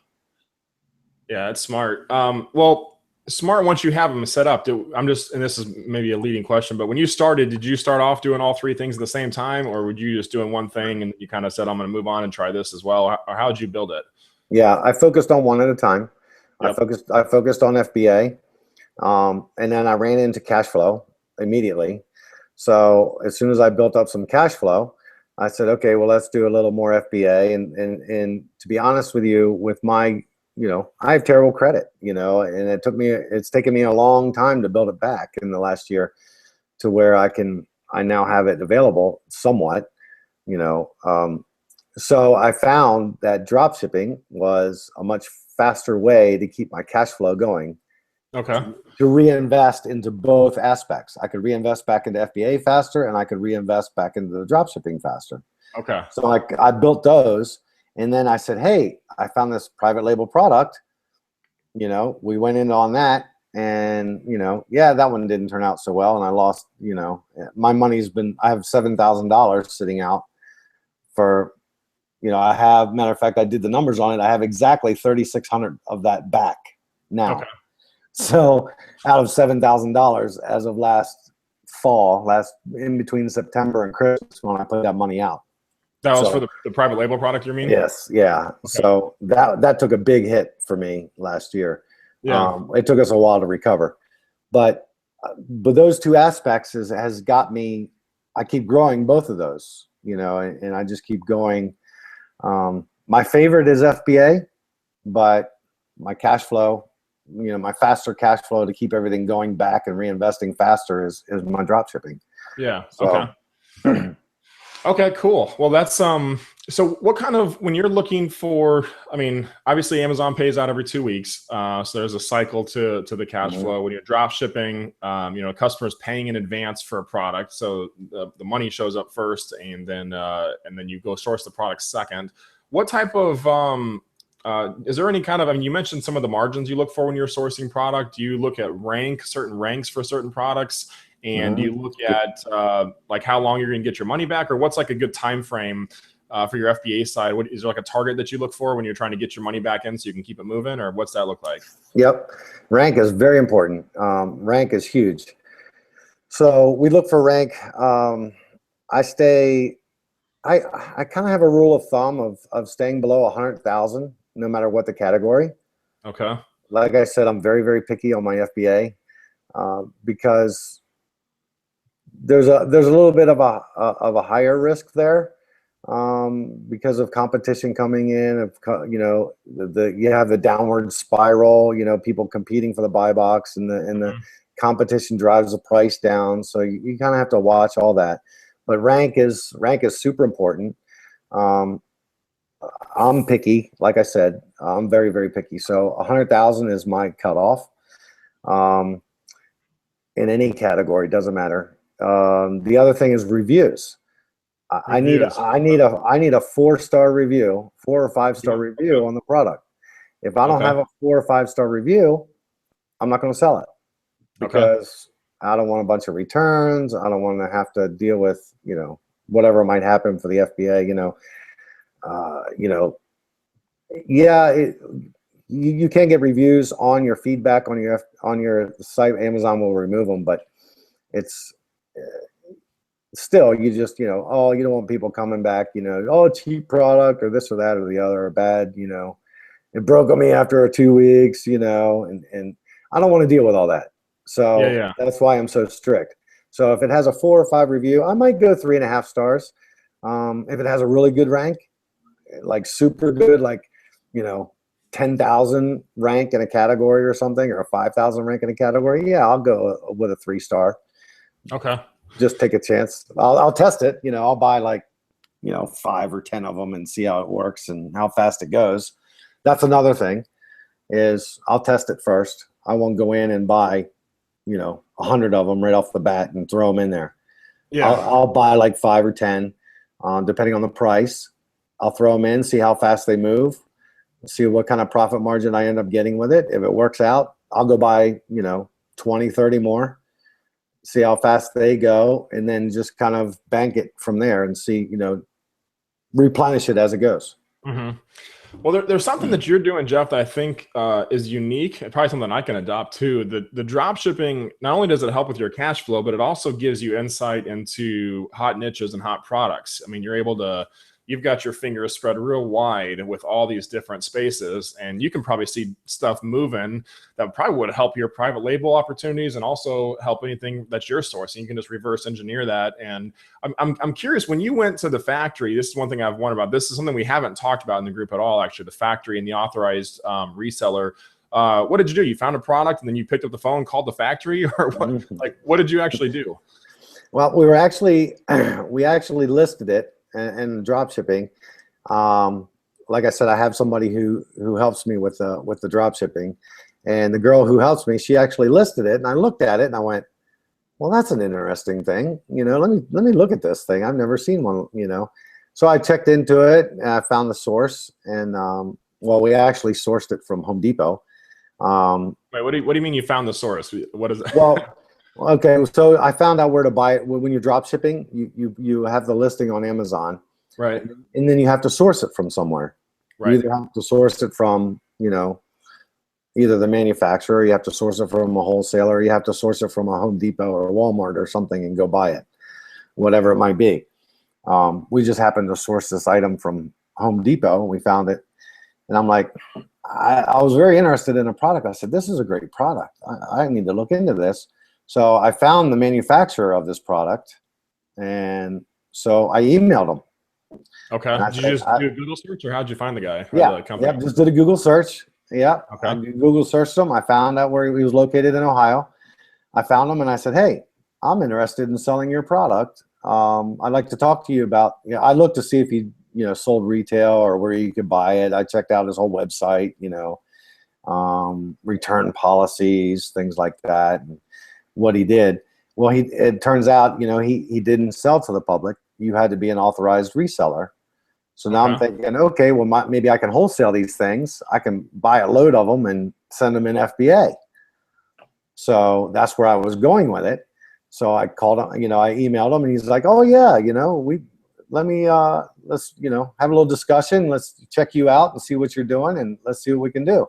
Yeah, it's smart. Well, smart once you have them set up. And this is maybe a leading question, but when you started, did you start off doing all three things at the same time, or would you just doing one thing and you kind of said, I'm going to move on and try this as well? Or how did you build it? Yeah, I focused on one at a time. Yep. I focused on FBA, and then I ran into cash flow immediately. So as soon as I built up some cash flow, I said, okay, well, let's do a little more FBA. And to be honest with you, with my, you know, I have terrible credit, you know, and it's taken me a long time to build it back in the last year to where I now have it available somewhat, you know. So I found that drop shipping was a much faster way to keep my cash flow going. Okay. To reinvest into both aspects. I could reinvest back into FBA faster, and I could reinvest back into the drop shipping faster. Okay. So I built those, and then I said, hey, I found this private label product. You know, we went in on that, and, you know, yeah, that one didn't turn out so well, and I lost, you know, my money's been, I have $7,000 sitting out for, you know, matter of fact, I did the numbers on it. I have exactly 3,600 of that back now. Okay. So out of $7,000 as of last fall, in between September and Christmas, when I put that money out. That was for the private label product, you mean? Yes. Yeah. Okay. So that took a big hit for me last year. Yeah. It took us a while to recover, but those two aspects has got me, I keep growing both of those, you know, and I just keep going. My favorite is FBA, but my cash flow, you know, my faster cash flow to keep everything going back and reinvesting faster is my drop shipping. Yeah. So. Okay. Okay, cool. Well, that's, so what kind of, when you're looking for, I mean, obviously Amazon pays out every 2 weeks. So there's a cycle to the cash flow. When you're drop shipping, you know, customers paying in advance for a product. So the money shows up first, and then you go source the product second. What type of, is there any kind of, I mean, you mentioned some of the margins you look for when you're sourcing product. Do you look at certain ranks for certain products? And do you look at like how long you're going to get your money back, or what's like a good time frame for your FBA side? What is there like a target that you look for when you're trying to get your money back in so you can keep it moving, or what's that look like? Yep, rank is very important. Rank is huge. So we look for rank. I kind of have a rule of thumb of staying below 100,000, no matter what the category. Okay. Like I said, I'm very, very picky on my FBA because there's a little bit of a higher risk there because of competition coming in. You know, you have the downward spiral. You know, people competing for the buy box, and the competition drives the price down. So you kind of have to watch all that. But rank is super important. I'm picky, like I said. I'm very, very picky. So 100,000 is my cutoff. In any category, doesn't matter. The other thing is reviews. I need a 4-star review, 4 or 5-star review on the product. If I don't have a 4 or 5-star review, I'm not going to sell it because I don't want a bunch of returns. I don't want to have to deal with, you know, whatever might happen for the FBA. You can get reviews on your feedback on your site. Amazon will remove them, but it's still, you just, oh, you don't want people coming back, oh, cheap product or this or that or the other or bad, it broke on me after 2 weeks, and I don't want to deal with all that. So Yeah. that's why I'm so strict. So if it has a 4 or 5 review, I might go 3.5 stars. If it has a really good rank, like super good, like, 10,000 rank in a category or something, or a 5,000 rank in a category, yeah, I'll go with a 3 star. Okay. Just take a chance. I'll test it. I'll buy like, 5 or 10 of them and see how it works and how fast it goes. That's another thing, is I'll test it first. I won't go in and buy, 100 of them right off the bat and throw them in there. Yeah. I'll buy like 5 or 10, depending on the price. I'll throw them in, see how fast they move, see what kind of profit margin I end up getting with it. If it works out, I'll go buy, 20, 30 more, see how fast they go, and then just kind of bank it from there and see, replenish it as it goes. Mm-hmm. Well, there's something that you're doing, Jeff, that I think is unique, and probably something I can adopt too. The drop shipping, not only does it help with your cash flow, but it also gives you insight into hot niches and hot products. I mean, you've got your fingers spread real wide with all these different spaces, and you can probably see stuff moving that probably would help your private label opportunities and also help anything that you're sourcing. You can just reverse engineer that. And I'm curious, when you went to the factory, this is one thing I've wondered about. This is something we haven't talked about in the group at all, actually, the factory and the authorized reseller. What did you do? You found a product and then you picked up the phone, called the factory, or what? Like, what did you actually do? Well, we actually listed it and drop shipping. Like I said, I have somebody who helps me with the drop shipping, and the girl who helps me, she actually listed it, and I looked at it and I went, well, that's an interesting thing. Let me look at this thing. I've never seen one, So I checked into it and I found the source, and we actually sourced it from Home Depot. Wait, what do you mean you found the source? What is it? Well, okay, so I found out where to buy it. When you're drop shipping, you have the listing on Amazon, Right. and then you have to source it from somewhere. Right. You either have to source it from, either the manufacturer, you have to source it from a wholesaler, or you have to source it from a Home Depot or a Walmart or something and go buy it, whatever it might be. We just happened to source this item from Home Depot, and we found it. And I'm like, I was very interested in a product. I said, this is a great product. I need to look into this. So I found the manufacturer of this product, and so I emailed them. Okay. Did you just do a Google search, or how'd you find the guy? Yeah. The Just did a Google search. Yeah. Okay. I Google searched him. I found out where he was located in Ohio. I found him and I said, hey, I'm interested in selling your product. I'd like to talk to you about, I looked to see if he, sold retail or where you could buy it. I checked out his whole website, return policies, things like that, and what he did. Well, it turns out, he didn't sell to the public. You had to be an authorized reseller. So now I'm thinking, okay, well, maybe I can wholesale these things. I can buy a load of them and send them in FBA. So that's where I was going with it. So I called him, I emailed him, and he's like, oh yeah, let's, have a little discussion. Let's check you out and see what you're doing, and let's see what we can do.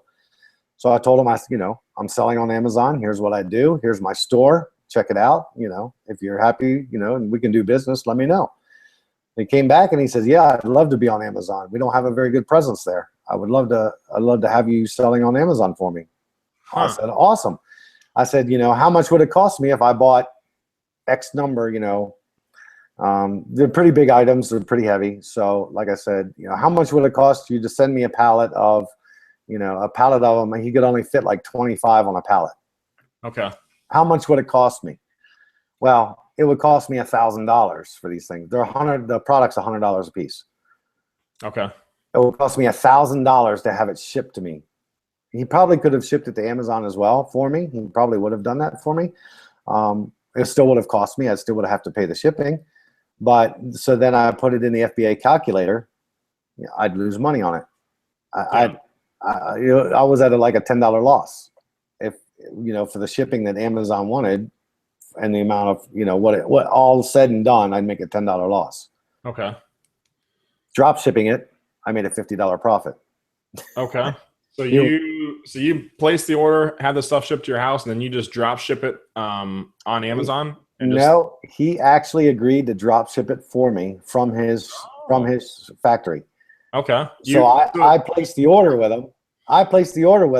So I told him, I'm selling on Amazon. Here's what I do. Here's my store. Check it out. If you're happy, and we can do business, let me know. He came back and he says, yeah, I'd love to be on Amazon. We don't have a very good presence there. I'd love to have you selling on Amazon for me. I said, awesome. I said, how much would it cost me if I bought X number? They're pretty big items. They're pretty heavy. So like I said, how much would it cost you to send me a pallet of them? He could only fit like 25 on a pallet. Okay. How much would it cost me? Well, it would cost me $1,000 for these things. The product's $100 a piece. Okay. It would cost me $1,000 to have it shipped to me. He probably could have shipped it to Amazon as well for me. He probably would have done that for me. It still would have cost me. I still would have to pay the shipping. But so then I put it in the FBA calculator. I'd lose money on it. I was at like a $10 loss if for the shipping that Amazon wanted, and the amount of what all said and done, I'd make a $10 loss. Okay. Drop shipping it, I made a $50 profit. Okay. So you place the order, have the stuff shipped to your house, and then you just drop ship it on Amazon. And just, No, he actually agreed to drop ship it for me from his factory. okay. So I placed the order with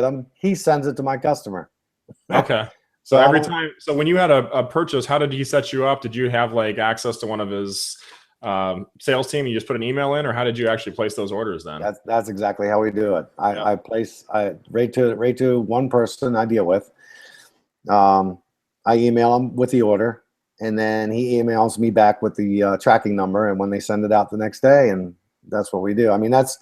him. He sends it to my customer. Okay. So every time, so when you had a purchase, how did he set you up? Did you have like access to one of his sales team? You just put an email in, or how did you actually place those orders then? That's exactly how we do it. I place right to one person I deal with. I email him with the order, and then he emails me back with the tracking number, and when they send it out the next day, and that's what we do. I mean, that's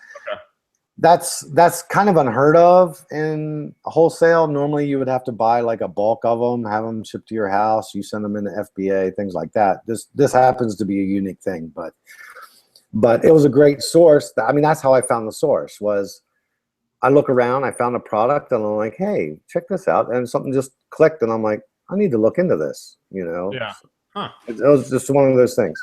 kind of unheard of in wholesale. Normally you would have to buy like a bulk of them, have them shipped to your house, you send them into FBA, things like that. This happens to be a unique thing, but it was a great source. I mean, that's how I found the source. Was I look around, I found a product, and I'm like, hey, check this out, and something just clicked, and I'm like, I need to look into this, you know. Yeah. Huh. It was just one of those things.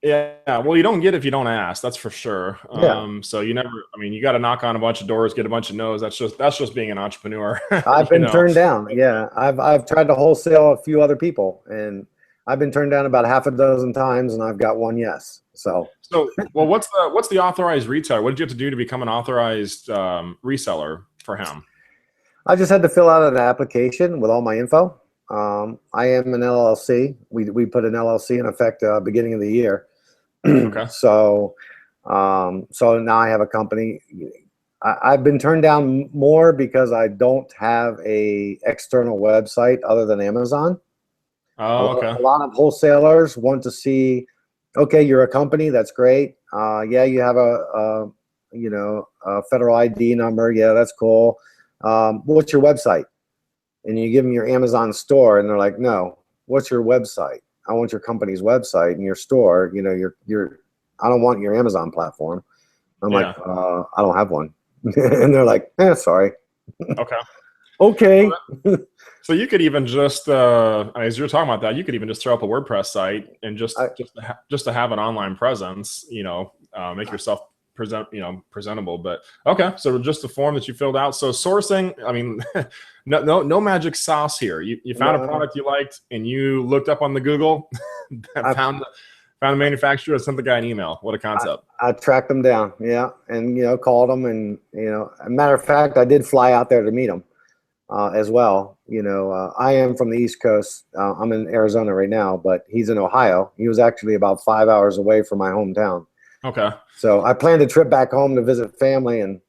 Yeah, well, you don't get if you don't ask. That's for sure. Yeah. So you never. I mean, you got to knock on a bunch of doors, get a bunch of no's. That's just being an entrepreneur. I've been turned down. Yeah, I've tried to wholesale a few other people, and I've been turned down about half a dozen times, and I've got one yes. So well, what's the authorized retailer? What did you have to do to become an authorized reseller for him? I just had to fill out an application with all my info. I am an LLC. We put an LLC in effect beginning of the year. Okay. So now I have a company. I've been turned down more because I don't have a external website other than Amazon. Oh, okay. A lot of wholesalers want to see, okay, you're a company, that's great. Yeah, you have a federal ID number. Yeah, that's cool. What's your website? And you give them your Amazon store, and they're like, no, what's your website? I want your company's website and your store. You know, I don't want your Amazon platform. I'm like, I don't have one. And they're like, sorry. Okay. Okay. So you could even just, as you're talking about that, you could even just throw up a WordPress site and just to have an online presence, make yourself presentable. But okay, so just the form that you filled out. So sourcing, I mean, no magic sauce here. You found a product you liked, and you looked up on the Google, found a manufacturer, sent the guy an email. What a concept. I tracked them down, yeah, and called them, and a matter of fact, I did fly out there to meet them as well. I am from the East Coast. I'm in Arizona right now, but he's in Ohio. He was actually about 5 hours away from my hometown. Okay. So I planned a trip back home to visit family, and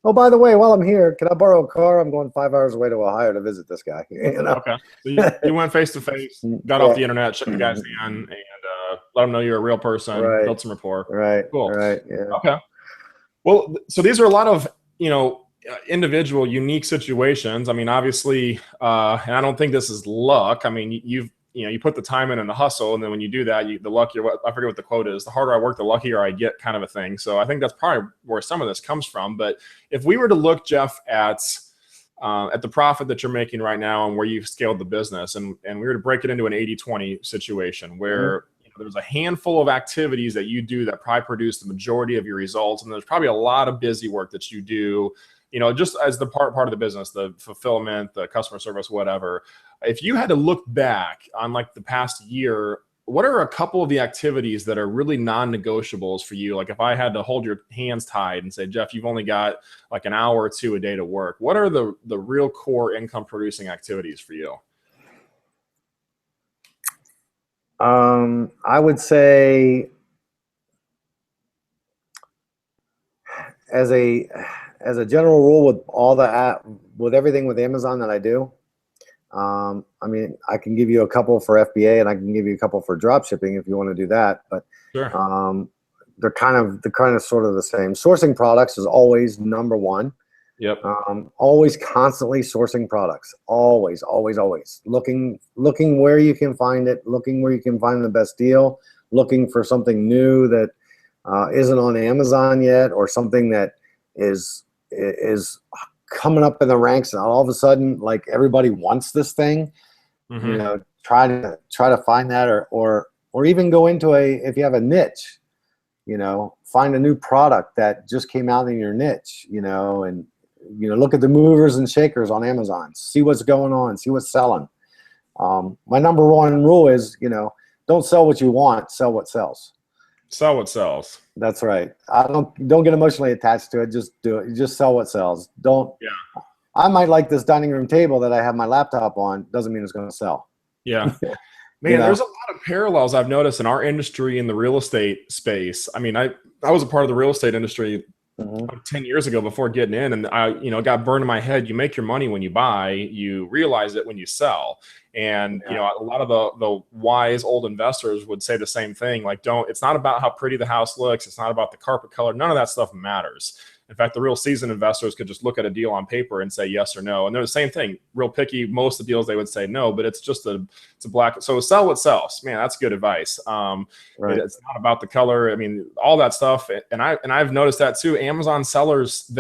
oh, by the way, while I'm here, can I borrow a car? I'm going 5 hours away to Ohio to visit this guy. Okay. So you went face to face, got off the internet, shook the guy's hand, and let him know you're a real person, built some rapport. Right. Cool. Right. Yeah. Okay. Well, so these are a lot of, individual, unique situations. I mean, obviously, and I don't think this is luck. I mean, you put the time in and the hustle, and then when you do that, the luckier. I forget what the quote is. The harder I work, the luckier I get, kind of a thing. So I think that's probably where some of this comes from. But if we were to look, Jeff, at the profit that you're making right now and where you've scaled the business, and we were to break it into an 80-20 situation where there's a handful of activities that you do that probably produce the majority of your results, and there's probably a lot of busy work that you do, just as the part of the business, the fulfillment, the customer service, whatever. If you had to look back on like the past year, what are a couple of the activities that are really non-negotiables for you? Like if I had to hold your hands tied and say, Jeff, you've only got like an hour or two a day to work, what are the real core income producing activities for you? I would say as a general rule, with everything with Amazon that I do, I mean, I can give you a couple for FBA, and I can give you a couple for drop shipping if you want to do that. But sure. They're kind of sort of the same. Sourcing products is always number one. Yep. Always constantly sourcing products. Always looking where you can find it, looking where you can find the best deal, looking for something new that isn't on Amazon yet, or something that is coming up in the ranks, and all of a sudden, like, everybody wants this thing. Try to find that, or even go into if you have a niche, find a new product that just came out in your niche, and look at the movers and shakers on Amazon, see what's going on, see what's selling, My number one rule is, don't sell what you want, sell what sells. Sell what sells. That's right. Don't get emotionally attached to it. Just do it. You just sell what sells. Yeah. I might like this dining room table that I have my laptop on. Doesn't mean it's going to sell. Yeah. Man, there's a lot of parallels I've noticed in our industry in the real estate space. I mean, I was a part of the real estate industry 10 years ago before getting in, and I got burned in my head. You make your money when you buy, you realize it when you sell. And a lot of the wise old investors would say the same thing. Like, it's not about how pretty the house looks. It's not about the carpet color. None of that stuff matters. In fact, the real seasoned investors could just look at a deal on paper and say yes or no. And they're the same thing. Real picky, most of the deals they would say no, but it's a black. So sell what sells. Man, that's good advice. Right. It's not about the color. I mean, all that stuff. And I've noticed that too. Amazon sellers,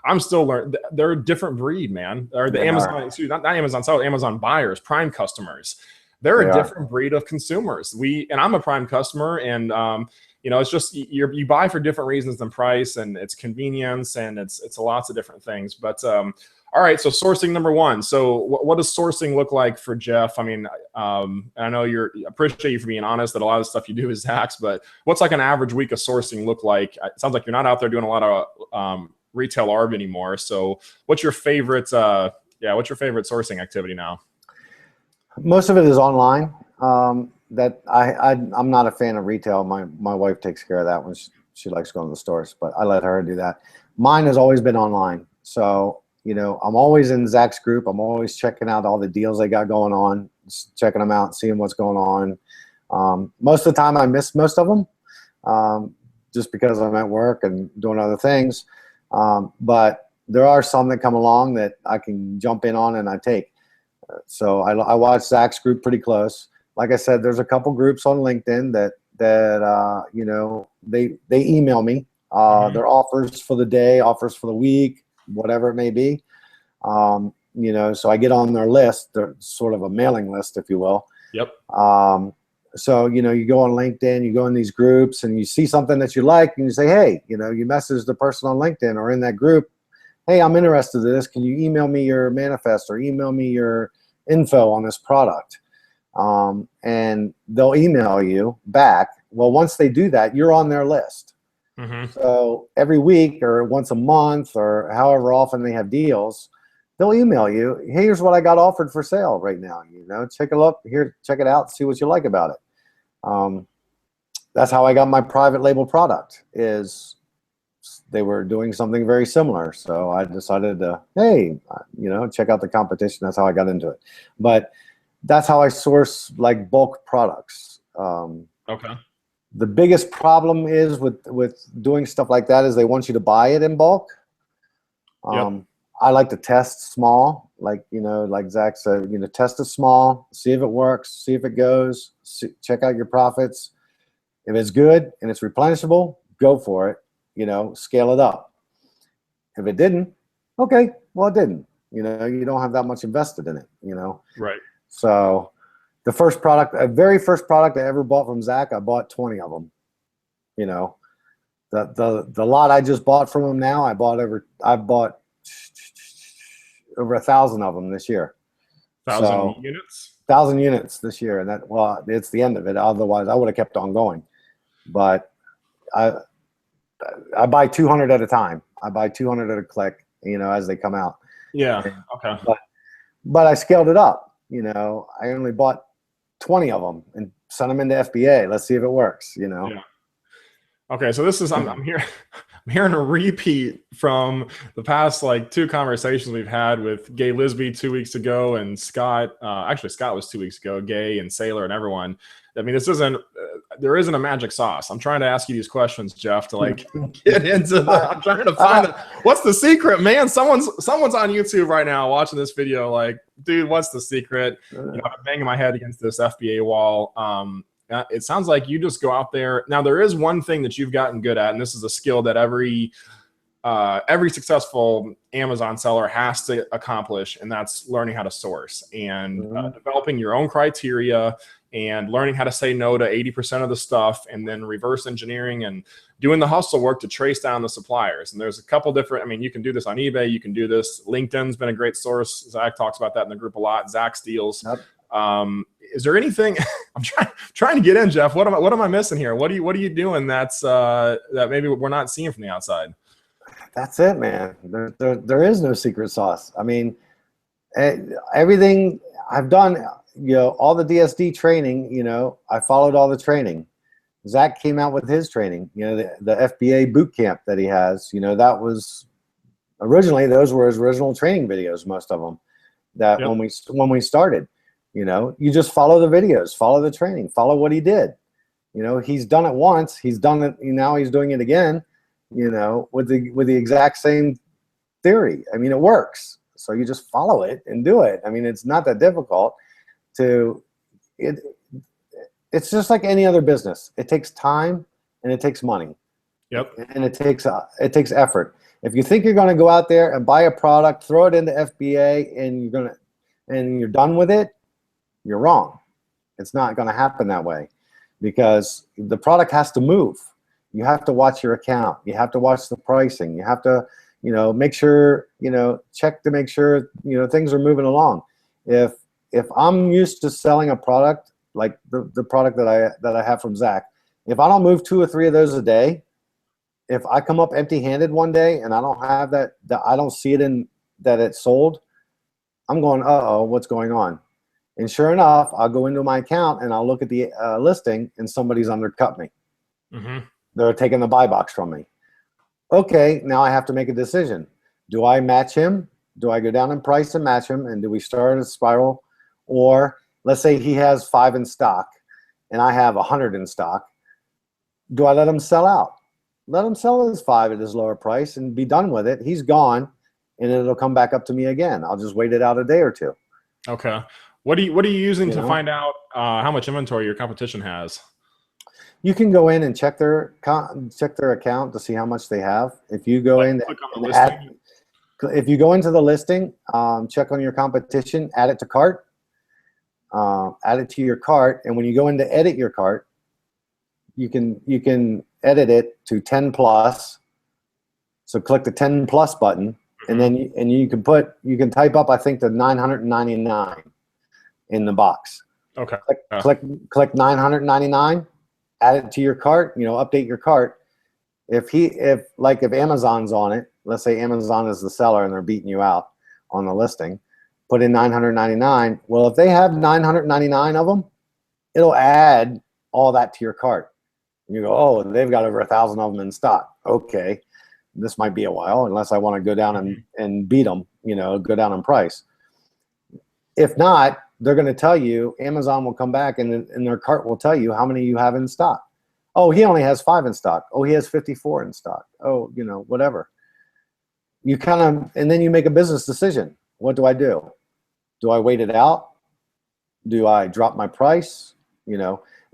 I'm still learning. They're a different breed, man. Or not Amazon sellers, Amazon buyers, prime customers. They're a different breed of consumers. And I'm a prime customer, and it's just you buy for different reasons than price, and it's convenience, and it's lots of different things. But all right, so sourcing number one. So what does sourcing look like for Jeff? I mean, I know appreciate you for being honest that a lot of the stuff you do is Zach's, but what's like an average week of sourcing look like? It sounds like you're not out there doing a lot of retail arb anymore. So what's your favorite sourcing activity now? Most of it is online. That I'm not a fan of retail. My wife takes care of that when she likes going to the stores, but I let her do that. Mine has always been online. So, I'm always in Zach's group. I'm always checking out all the deals they got going on, checking them out, seeing what's going on. Most of the time I miss most of them, just because I'm at work and doing other things. But there are some that come along that I can jump in on and I take. So I watch Zach's group pretty close. Like I said, there's a couple groups on LinkedIn that they email me their offers for the day, offers for the week, whatever it may be. So I get on their list. They're sort of a mailing list, if you will. Yep. So, you go on LinkedIn, you go in these groups, and you see something that you like, and you say, hey, you message the person on LinkedIn or in that group, hey, I'm interested in this. Can you email me your manifest or email me your info on this product? And they'll email you back. Well, once they do that, you're on their list. So every week or once a month or however often they have deals, they'll email you, hey, here's what I got offered for sale right now. Take a look here, check it out, see what you like about it. That's how I got my private label product. Is they were doing something very similar. So I decided to, hey, check out the competition. That's how I got into it. But that's how I source like bulk products. Okay. The biggest problem is with doing stuff like that is they want you to buy it in bulk. I like to test small, like Zach said, test it small, see if it works, see if it goes, check out your profits. If it's good and it's replenishable, go for it. Scale it up. If it didn't, okay, well, it didn't. You don't have that much invested in it. Right. So the very first product I ever bought from Zach, I bought 20 of them. The lot I just bought from him now, I bought over 1,000 of them this year. 1,000 units? 1,000 units this year, and it's the end of it. Otherwise, I would have kept on going. But I buy 200 at a time. I buy 200 at a click, as they come out. Yeah. Okay. But I scaled it up. I only bought 20 of them and sent them into FBA. Let's see if it works. Yeah. Okay, so this is I'm hearing a repeat from the past like two conversations we've had with Gay Lisby 2 weeks ago and Scott. Actually, Scott was 2 weeks ago. Gay and Sailor and everyone. I mean, there isn't a magic sauce. I'm trying to ask you these questions, Jeff, to like get into I'm trying to find what's the secret, man. Someone's on YouTube right now watching this video. Like, dude, what's the secret? I've been banging my head against this FBA wall. It sounds like you just go out there. Now, there is one thing that you've gotten good at, and this is a skill that every successful Amazon seller has to accomplish, and that's learning how to source and developing your own criteria and learning how to say no to 80% of the stuff, and then reverse engineering and doing the hustle work to trace down the suppliers. And there's a couple different, you can do this on eBay. You can do this. LinkedIn's been a great source. Zach talks about that in the group a lot. Zach's deals. Is there anything I'm trying to get in, Jeff? What am I missing here? What are you doing that's that maybe we're not seeing from the outside? That's it, man. There is no secret sauce. I mean, everything I've done, all the DSD training, I followed all the training. Zach came out with his training, the FBA boot camp that he has, that was originally, those were his original training videos, most of them, that Yep. when we started, you just follow the videos, follow the training, follow what he did. He's done it once, he's done it, now he's doing it again, with the exact same theory. I mean, it works. So you just follow it and do it. I mean, it's not that difficult it's just like any other business. It takes time and it takes money. Yep. And it takes effort. If you think you're going to go out there and buy a product, throw it into FBA, and you're done with it, you're wrong. It's not going to happen that way, because the product has to move. You have to watch your account. You have to watch the pricing. You have to, make sure, check to make sure, things are moving along. If I'm used to selling a product like the product that I have from Zach, if I don't move 2 or 3 of those a day, if I come up empty-handed one day and I don't have that I don't see it in that it's sold, I'm going, uh-oh, what's going on? And sure enough, I'll go into my account and I'll look at the listing, and somebody's undercut me. Mm-hmm. They're taking the buy box from me. Okay, now I have to make a decision. Do I match him? Do I go down in price and match him? And do we start a spiral? Or let's say he has 5 in stock and I have 100 in stock. Do I let him sell out? Let him sell his 5 at his lower price and be done with it. He's gone, and it'll come back up to me again. I'll just wait it out a day or 2. Okay. What are you using to find out how much inventory your competition has? You can go in and check their account to see how much they have. If you go in and if you go into the listing, check on your competition, add it to cart, add it to your cart, and when you go in to edit your cart, you can edit it to 10 plus. So click the 10 plus button, and then you can type up, I think, the 999 in the box. Okay. Click 999. Add it to your cart, update your cart. If Amazon's on it, let's say Amazon is the seller and they're beating you out on the listing, put in 999. Well, if they have 999 of them, it'll add all that to your cart. And you go, oh, they've got over 1,000 of them in stock. Okay, this might be a while unless I want to go down and beat them, go down in price. If not, they're going to tell you, Amazon will come back and their cart will tell you how many you have in stock. Oh, he only has 5 in stock. Oh, he has 54 in stock. Oh, whatever. You and then you make a business decision. What do I do? Do I wait it out? Do I drop my price?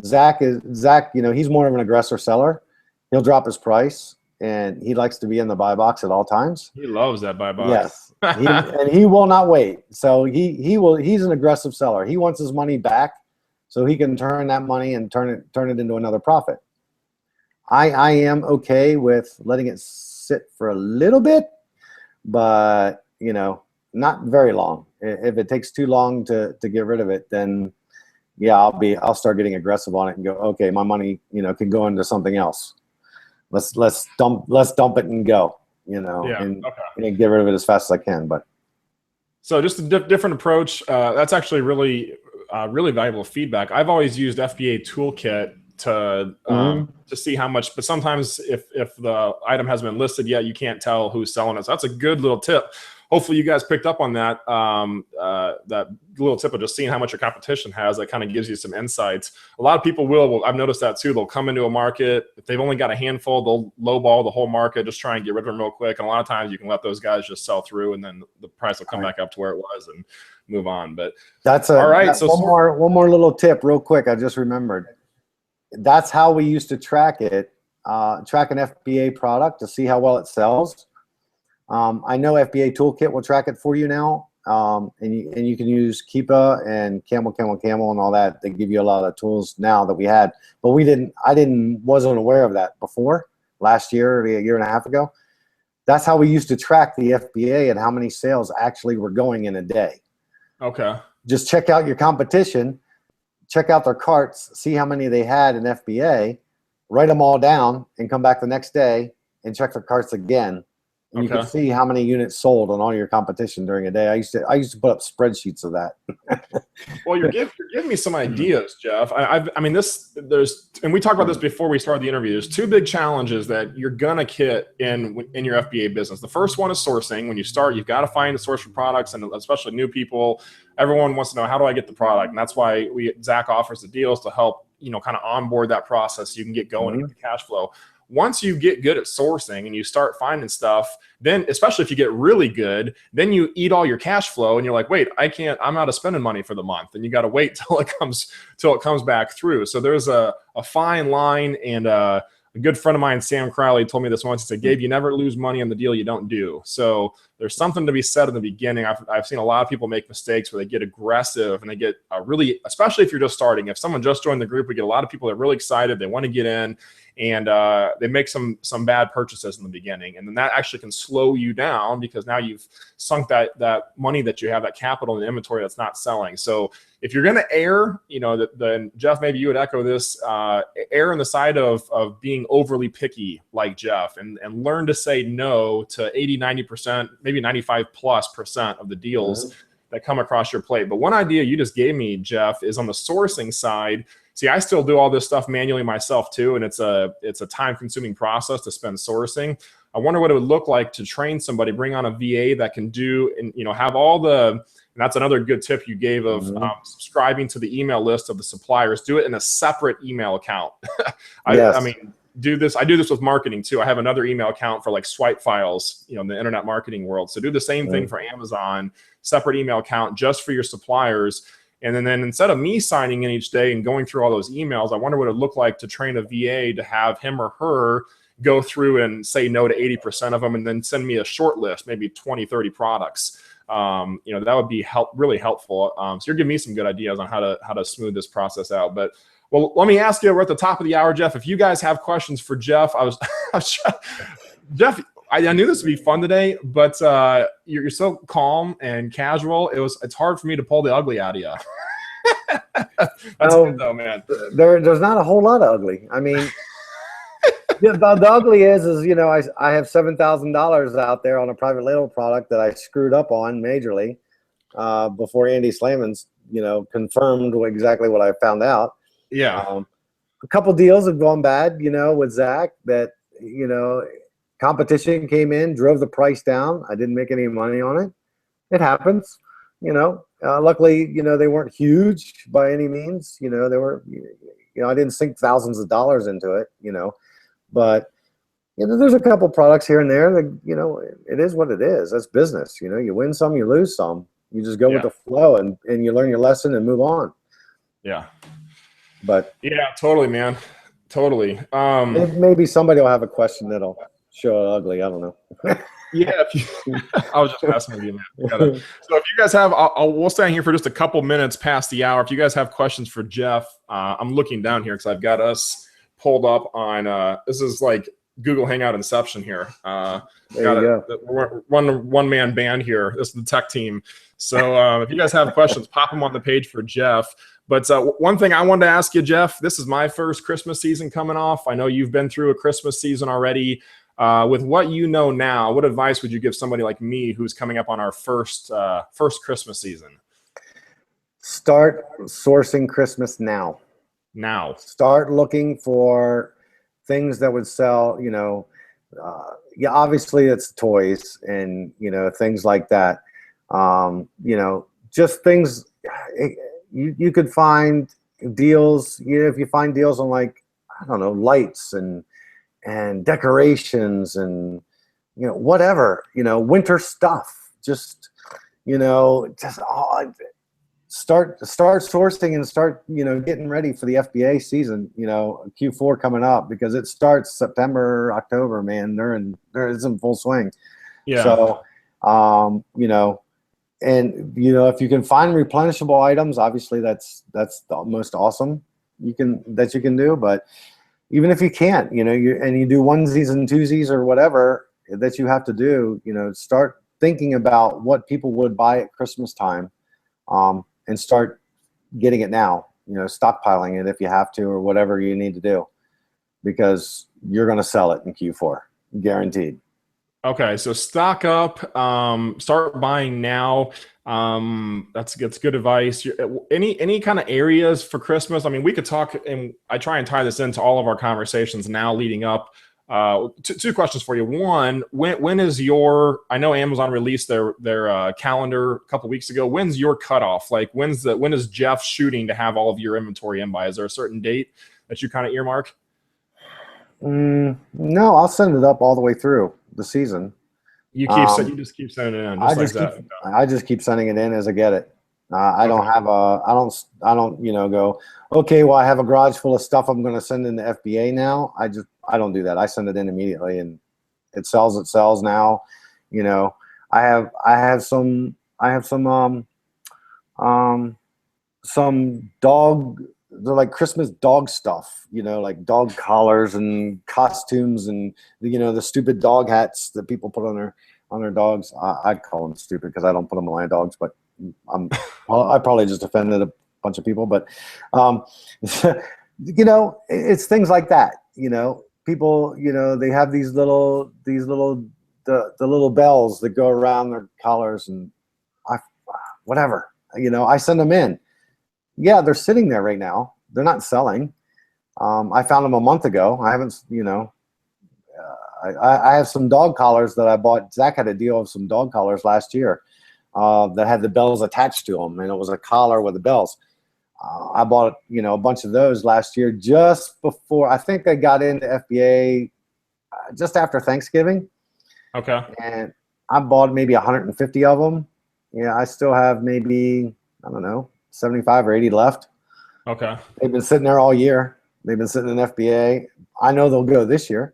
Zach, he's more of an aggressor seller. He'll drop his price, and he likes to be in the buy box at all times. He loves that buy box. Yes. And he will not wait. So he's an aggressive seller. He wants his money back so he can turn that money and turn it into another profit. I am okay with letting it sit for a little bit, but not very long. If it takes too long to get rid of it, then yeah, I'll start getting aggressive on it and go, okay, my money can go into something else. Let's dump it and go. And get rid of it as fast as I can. But so just a different approach. That's actually really valuable feedback. I've always used FBA Toolkit to see how much, but sometimes if the item hasn't been listed yet, you can't tell who's selling it. So that's a good little tip. Hopefully you guys picked up on that that little tip of just seeing how much your competition has. That kind of gives you some insights. A lot of people will, I've noticed that too, they'll come into a market. If they've only got a handful, they'll lowball the whole market, just try and get rid of them real quick. And a lot of times you can let those guys just sell through, and then the price will come back up to where it was and move on. But all right. So one more little tip real quick. I just remembered. That's how we used to track it, track an FBA product to see how well it sells. I know FBA Toolkit will track it for you now, and you can use Keepa and Camel and all that. They give you a lot of tools now that we had, but I wasn't aware of that before last year or a year and a half ago. That's how we used to track the FBA and how many sales actually were going in a day. Okay. just check out your competition, check out their carts, see how many they had in FBA, write them all down, and come back the next day and check their carts again. And you can see how many units sold on all your competition during a day. I used to put up spreadsheets of that. Well, you're giving me some ideas, Jeff. I mean, and we talked about this before we started the interview. There's two big challenges that you're gonna hit in your FBA business. The first one is sourcing. When you start, you've got to find a source for products, and especially new people. Everyone wants to know, how do I get the product? And that's why Zach offers the deals to help, kind of onboard that process so you can get going and get the cash flow. Once you get good at sourcing and you start finding stuff, then especially if you get really good, then you eat all your cash flow and you're like, wait, I'm out of spending money for the month. And you got to wait till it comes back through. So there's a fine line, and a good friend of mine, Sam Crowley, told me this once. He said, Gabe, you never lose money on the deal you don't do. So there's something to be said in the beginning. I've seen a lot of people make mistakes where they get aggressive and they get really, especially if you're just starting. If someone just joined the group, we get a lot of people that are really excited. They want to get in, and they make some bad purchases in the beginning. And then that actually can slow you down, because now you've sunk that money that you have, that capital in the inventory that's not selling. So if you're going to err, then Jeff, maybe you would echo this, err on the side of being overly picky like Jeff, and learn to say no to 80, 90%, maybe 95+% of the deals that come across your plate. But one idea you just gave me, Jeff, is on the sourcing side. See, I still do all this stuff manually myself too, and it's a time-consuming process to spend sourcing. I wonder what it would look like to train somebody, bring on a VA that can do, and have all the. And that's another good tip you gave of subscribing to the email list of the suppliers. Do it in a separate email account. I mean, I do this with marketing too. I have another email account for like swipe files, in the internet marketing world. So do the same thing for Amazon, separate email account just for your suppliers. And then instead of me signing in each day and going through all those emails, I wonder what it would look like to train a VA to have him or her go through and say no to 80% of them, and then send me a short list, maybe 20, 30 products. That would be really helpful. So you're giving me some good ideas on how to smooth this process out. But well, let me ask you, we're at the top of the hour, Jeff. If you guys have questions for Jeff, Jeff, I knew this would be fun today, but you're so calm and casual. It's hard for me to pull the ugly out of you. That's good though, man. There's not a whole lot of ugly. I mean, the ugly is I have $7,000 out there on a private label product that I screwed up on majorly before Andy Slamans, confirmed exactly what I found out. Yeah. A couple deals have gone bad, with Zach, that, competition came in, drove the price down. I didn't make any money on it. It happens, luckily, they weren't huge by any means. They were, I didn't sink thousands of dollars into it, but there's a couple products here and there that, it is what it is. That's business. You win some, you lose some. You just go with the flow, and you learn your lesson and move on. Yeah. But yeah, totally, man. Totally. Maybe somebody will have a question that'll show ugly. I don't know. Yeah. I was just messing with you, man. So if you guys have, we'll stay here for just a couple minutes past the hour. If you guys have questions for Jeff, I'm looking down here because I've got us pulled up on, this is like Google Hangout Inception here. We're one-man band here. This is the tech team. So if you guys have questions, pop them on the page for Jeff. But one thing I wanted to ask you, Jeff, this is my first Christmas season coming off. I know you've been through a Christmas season already. With what you know now, what advice would you give somebody like me who's coming up on our first Christmas season? Start sourcing Christmas now. Start looking for things that would sell, obviously it's toys and, things like that. Just things you could find deals, if you find deals on like, I don't know, lights and decorations and, whatever, winter stuff, just start sourcing and start, getting ready for the FBA season, Q4 coming up, because it starts September, October, man, they're in full swing. Yeah. So, and if you can find replenishable items, obviously that's the most awesome you can do. But even if you can't, you do onesies and twosies or whatever that you have to do, start thinking about what people would buy at Christmas time, and start getting it now. Stockpiling it if you have to, or whatever you need to do, because you're going to sell it in Q4, guaranteed. Okay, so stock up, start buying now. That's good advice. Any kind of areas for Christmas? I mean, we could talk, and I try and tie this into all of our conversations now leading up. Two questions for you. One, when is your? I know Amazon released their calendar a couple weeks ago. When's your cutoff? Like when is Jeff shooting to have all of your inventory in by? Is there a certain date that you kind of earmark? No, I'll send it up all the way through the season. You just keep sending it in, I just keep sending it in as I get it. I don't have a, I don't, go, okay, well, I have a garage full of stuff I'm going to send in the FBA now. I don't do that. I send it in immediately, and it sells now. I have some dog, they're like Christmas dog stuff, like dog collars and costumes and the stupid dog hats that people put on their dogs. I'd call them stupid because I don't put them on my dogs, but I probably just offended a bunch of people. But it's things like that. People, they have these little the little bells that go around their collars, and whatever. I send them in. Yeah, they're sitting there right now. They're not selling. I found them a month ago. I haven't, I have some dog collars that I bought. Zach had a deal of some dog collars last year that had the bells attached to them, and it was a collar with the bells. I bought, a bunch of those last year just before. I think I got into FBA just after Thanksgiving. Okay. And I bought maybe 150 of them. Yeah, I still have maybe, I don't know, 75 or 80 left. Okay. They've been sitting there all year. They've been sitting in FBA. I know they'll go this year.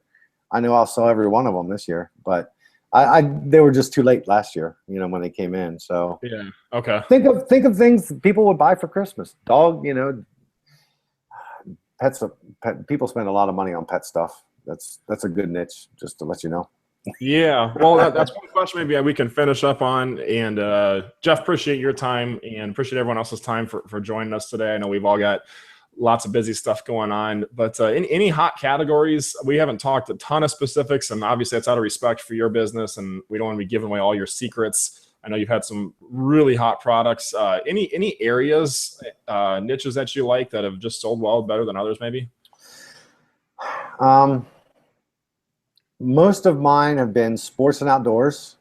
I know I'll sell every one of them this year, but they were just too late last year, when they came in. So yeah. Okay. Think of things people would buy for Christmas. Dog, pets. People spend a lot of money on pet stuff. That's a good niche, just to let you know. Yeah, well, that's one question maybe we can finish up on. And Jeff, appreciate your time and appreciate everyone else's time for joining us today. I know we've all got lots of busy stuff going on, but any hot categories? We haven't talked a ton of specifics, and obviously that's out of respect for your business, and we don't want to be giving away all your secrets. I know you've had some really hot products. Any areas, niches that you like that have just sold well, better than others, maybe? Most of mine have been sports and outdoors,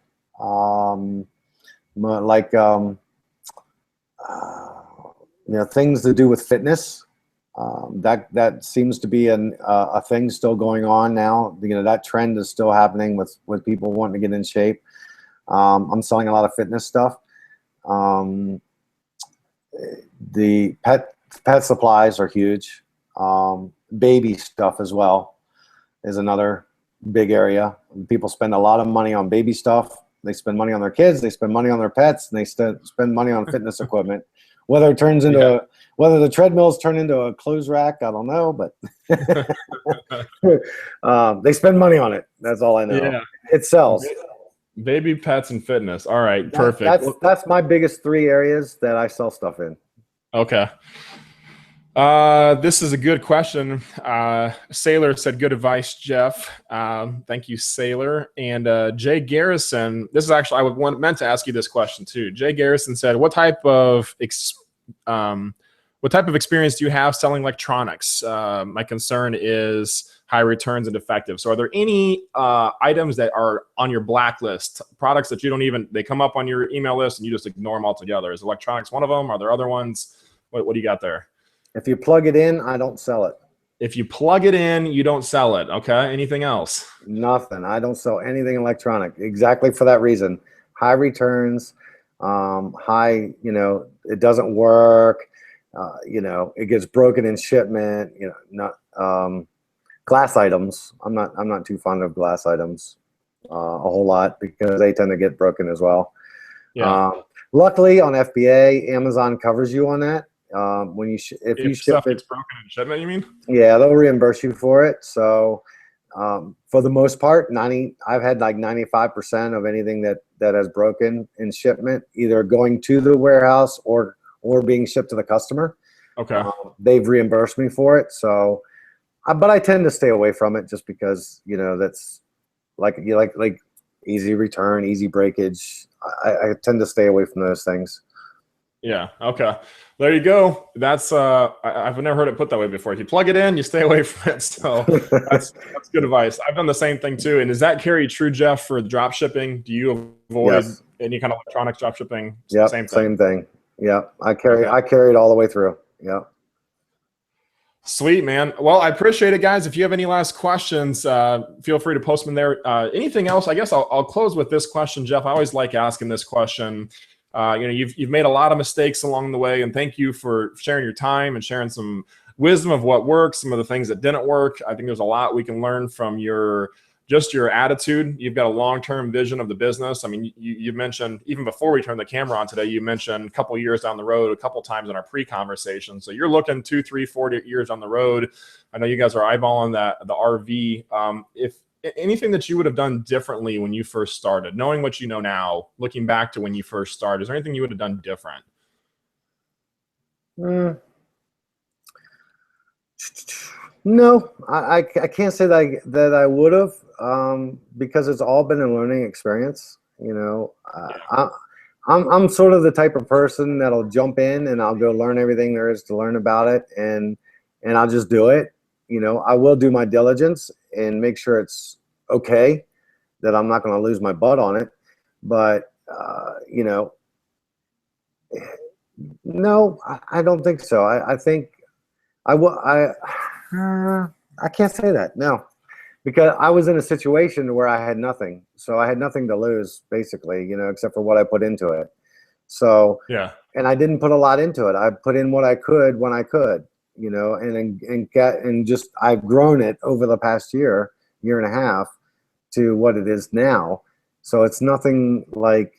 things to do with fitness. That seems to be a thing still going on now. That trend is still happening with people wanting to get in shape. I'm selling a lot of fitness stuff. The pet supplies are huge. Baby stuff as well is another big area. People spend a lot of money on baby stuff. They spend money on their kids. They spend money on their pets, and they spend money on fitness equipment. Whether it turns into whether the treadmills turn into a clothes rack, I don't know, but they spend money on it. That's all I know. Yeah. It sells. Baby, pets, and fitness. All right, perfect. That's my biggest three areas that I sell stuff in. Okay. This is a good question. Sailor said, good advice, Jeff. Thank you, Sailor. And Jay Garrison, this is actually, meant to ask you this question too. Jay Garrison said, what type of experience do you have selling electronics? My concern is high returns and defective. So are there any items that are on your blacklist, products that you don't even, they come up on your email list and you just ignore them altogether? Is electronics one of them? Are there other ones? What do you got there? If you plug it in, I don't sell it. If you plug it in, you don't sell it. Okay. Anything else? Nothing. I don't sell anything electronic. Exactly for that reason. High returns, it doesn't work. It gets broken in shipment. Glass items. I'm not too fond of glass items a whole lot because they tend to get broken as well. Yeah. Luckily on FBA, Amazon covers you on that. If you ship stuff gets broken in shipment, you mean? Yeah, they'll reimburse you for it. So for the most part, I've had like 95% of anything that has broken in shipment, either going to the warehouse or or being shipped to the customer. Okay. They've reimbursed me for it. So, but I tend to stay away from it just because, you know, that's like easy return, easy breakage. I tend to stay away from those things. Yeah. Okay. There you go. That's I've never heard it put that way before. If you plug it in, you stay away from it. So that's good advice. I've done the same thing too. And does that carry true, Jeff, for drop shipping? Do you avoid any kind of electronics drop shipping? Yeah. Same thing. Yeah. I carry it all the way through. Yeah. Sweet, man. Well, I appreciate it, guys. If you have any last questions, feel free to post them there. Anything else? I guess I'll close with this question, Jeff. I always like asking this question. You know, you've made a lot of mistakes along the way, and thank you for sharing your time and sharing some wisdom of what works, some of the things that didn't work. I think there's a lot we can learn from your attitude. You've got a long-term vision of the business. I mean, you mentioned, even before we turned the camera on today, you mentioned a couple of years down the road, a couple of times in our pre-conversation. So you're looking 2, 3, 4 years down the road. I know you guys are eyeballing the RV. If anything that you would have done differently when you first started, knowing what you know now, looking back to when you first started, is there anything you would have done different? No, I can't say that I would have, because it's all been a learning experience. You know, I'm sort of the type of person that'll jump in and I'll go learn everything there is to learn about it, and I'll just do it. You know, I will do my diligence and make sure it's okay, that I'm not going to lose my butt on it. But you know, no, I don't think so. I think I can't say that, no, because I was in a situation where I had nothing. So I had nothing to lose, basically, you know, except for what I put into it. So, yeah. And I didn't put a lot into it. I put in what I could when I could, you know, and just I've grown it over the past year and a half to what it is now. So it's nothing like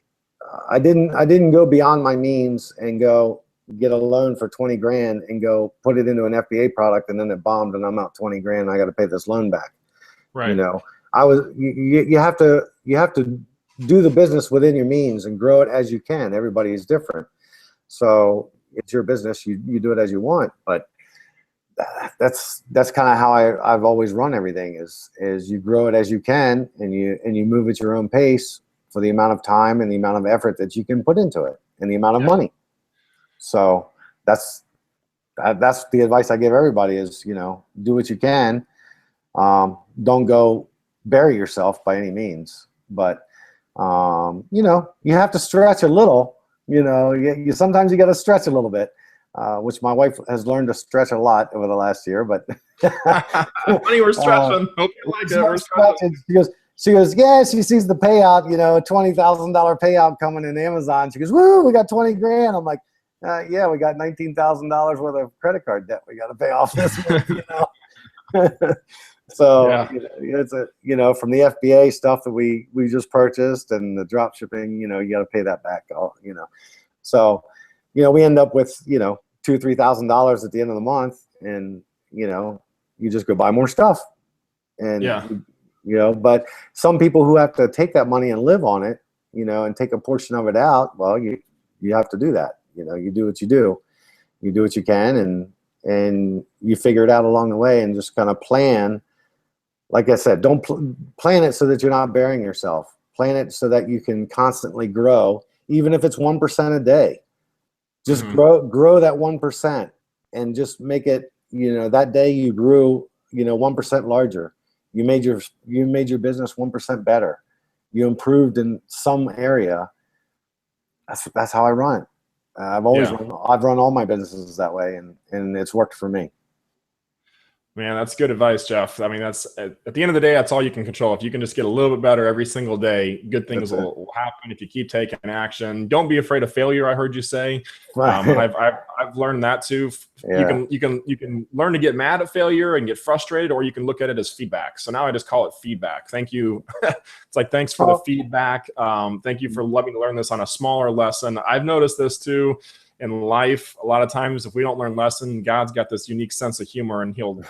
I didn't go beyond my means and go get a loan for 20 grand and go put it into an FBA product, and then it bombed and I'm out 20 grand. And I got to pay this loan back. Right. You know, you have to do the business within your means and grow it as you can. Everybody is different. So it's your business. You do it as you want, but that's kind of how I've always run everything is you grow it as you can, and you move at your own pace for the amount of time and the amount of effort that you can put into it and the amount of money. So that's the advice I give everybody is, you know, do what you can. Don't go bury yourself by any means, but you know, you have to stretch a little, you know, you sometimes you got to stretch a little bit, which my wife has learned to stretch a lot over the last year, but funny, we're stretching. Hope you like it. We're stretching. She goes, yeah, she sees the payout, you know, $20,000 payout coming in Amazon. She goes, woo, we got 20 grand. I'm like, yeah, we got $19,000 worth of credit card debt we got to pay off this month, you know. So yeah. It's you know, from the FBA stuff that we just purchased and the drop shipping, you know, you got to pay that back, you know. So, you know, we end up with, you know, $2,000-$3,000 at the end of the month, and, you know, you just go buy more stuff. And, you know, but some people who have to take that money and live on it, you know, and take a portion of it out, well, you have to do that. You know, you do what you do. You do what you can, and you figure it out along the way, and just kind of plan. Like I said, don't plan it so that you're not burying yourself. Plan it so that you can constantly grow, even if it's 1% a day. Just grow that 1%, and just make it, you know, that day you grew, you know, 1% larger. You made your business 1% better. You improved in some area. That's how I run. I've run all my businesses that way, and it's worked for me. Man, that's good advice, Jeff. I mean, that's at the end of the day, that's all you can control. If you can just get a little bit better every single day, good things will happen if you keep taking action. Don't be afraid of failure, I heard you say. I've learned that too. Yeah. You can learn to get mad at failure and get frustrated, or you can look at it as feedback. So now I just call it feedback. Thank you. It's like, thanks for the feedback. Thank you for letting me learn this on a smaller lesson. I've noticed this too. in life, a lot of times if we don't learn lesson, God's got this unique sense of humor, and he'll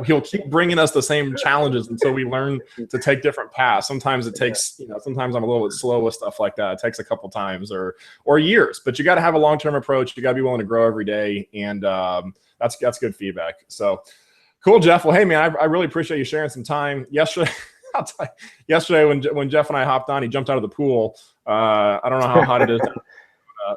he'll keep bringing us the same challenges until we learn to take different paths. Sometimes it takes, sometimes I'm a little bit slow with stuff like that. It takes a couple times or years, but you got to have a long-term approach. You got to be willing to grow every day. And that's good feedback. So cool, Jeff. Well, hey man, I really appreciate you sharing some time yesterday. Yesterday when Jeff and I hopped on, he jumped out of the pool. I don't know how hot it is.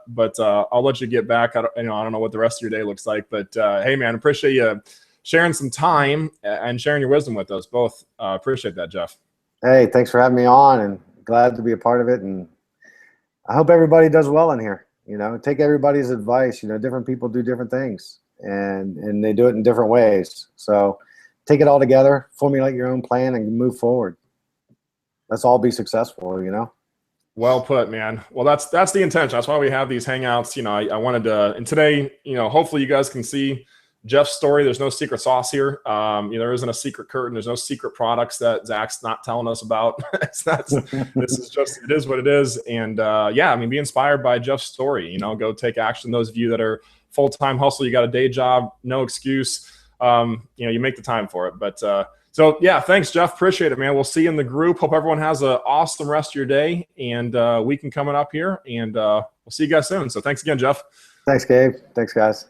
But I'll let you get back. I don't know what the rest of your day looks like, but hey, man, appreciate you sharing some time and sharing your wisdom with us both. Appreciate that, Jeff. Hey, thanks for having me on, and glad to be a part of it. And I hope everybody does well in here. Take everybody's advice. Different people do different things, and they do it in different ways. So take it all together, formulate your own plan, and move forward. Let's all be successful. Well put, man. Well, that's the intention. That's why we have these hangouts. I wanted to, and today, hopefully you guys can see Jeff's story. There's no secret sauce here. There isn't a secret curtain. There's no secret products that Zach's not telling us about. This is just, it is what it is. And be inspired by Jeff's story. Go take action. Those of you that are full-time hustle, you got a day job, no excuse. You make the time for it. But so yeah, thanks, Jeff. Appreciate it, man. We'll see you in the group. Hope everyone has an awesome rest of your day and weekend coming up here. And we'll see you guys soon. So thanks again, Jeff. Thanks, Gabe. Thanks, guys.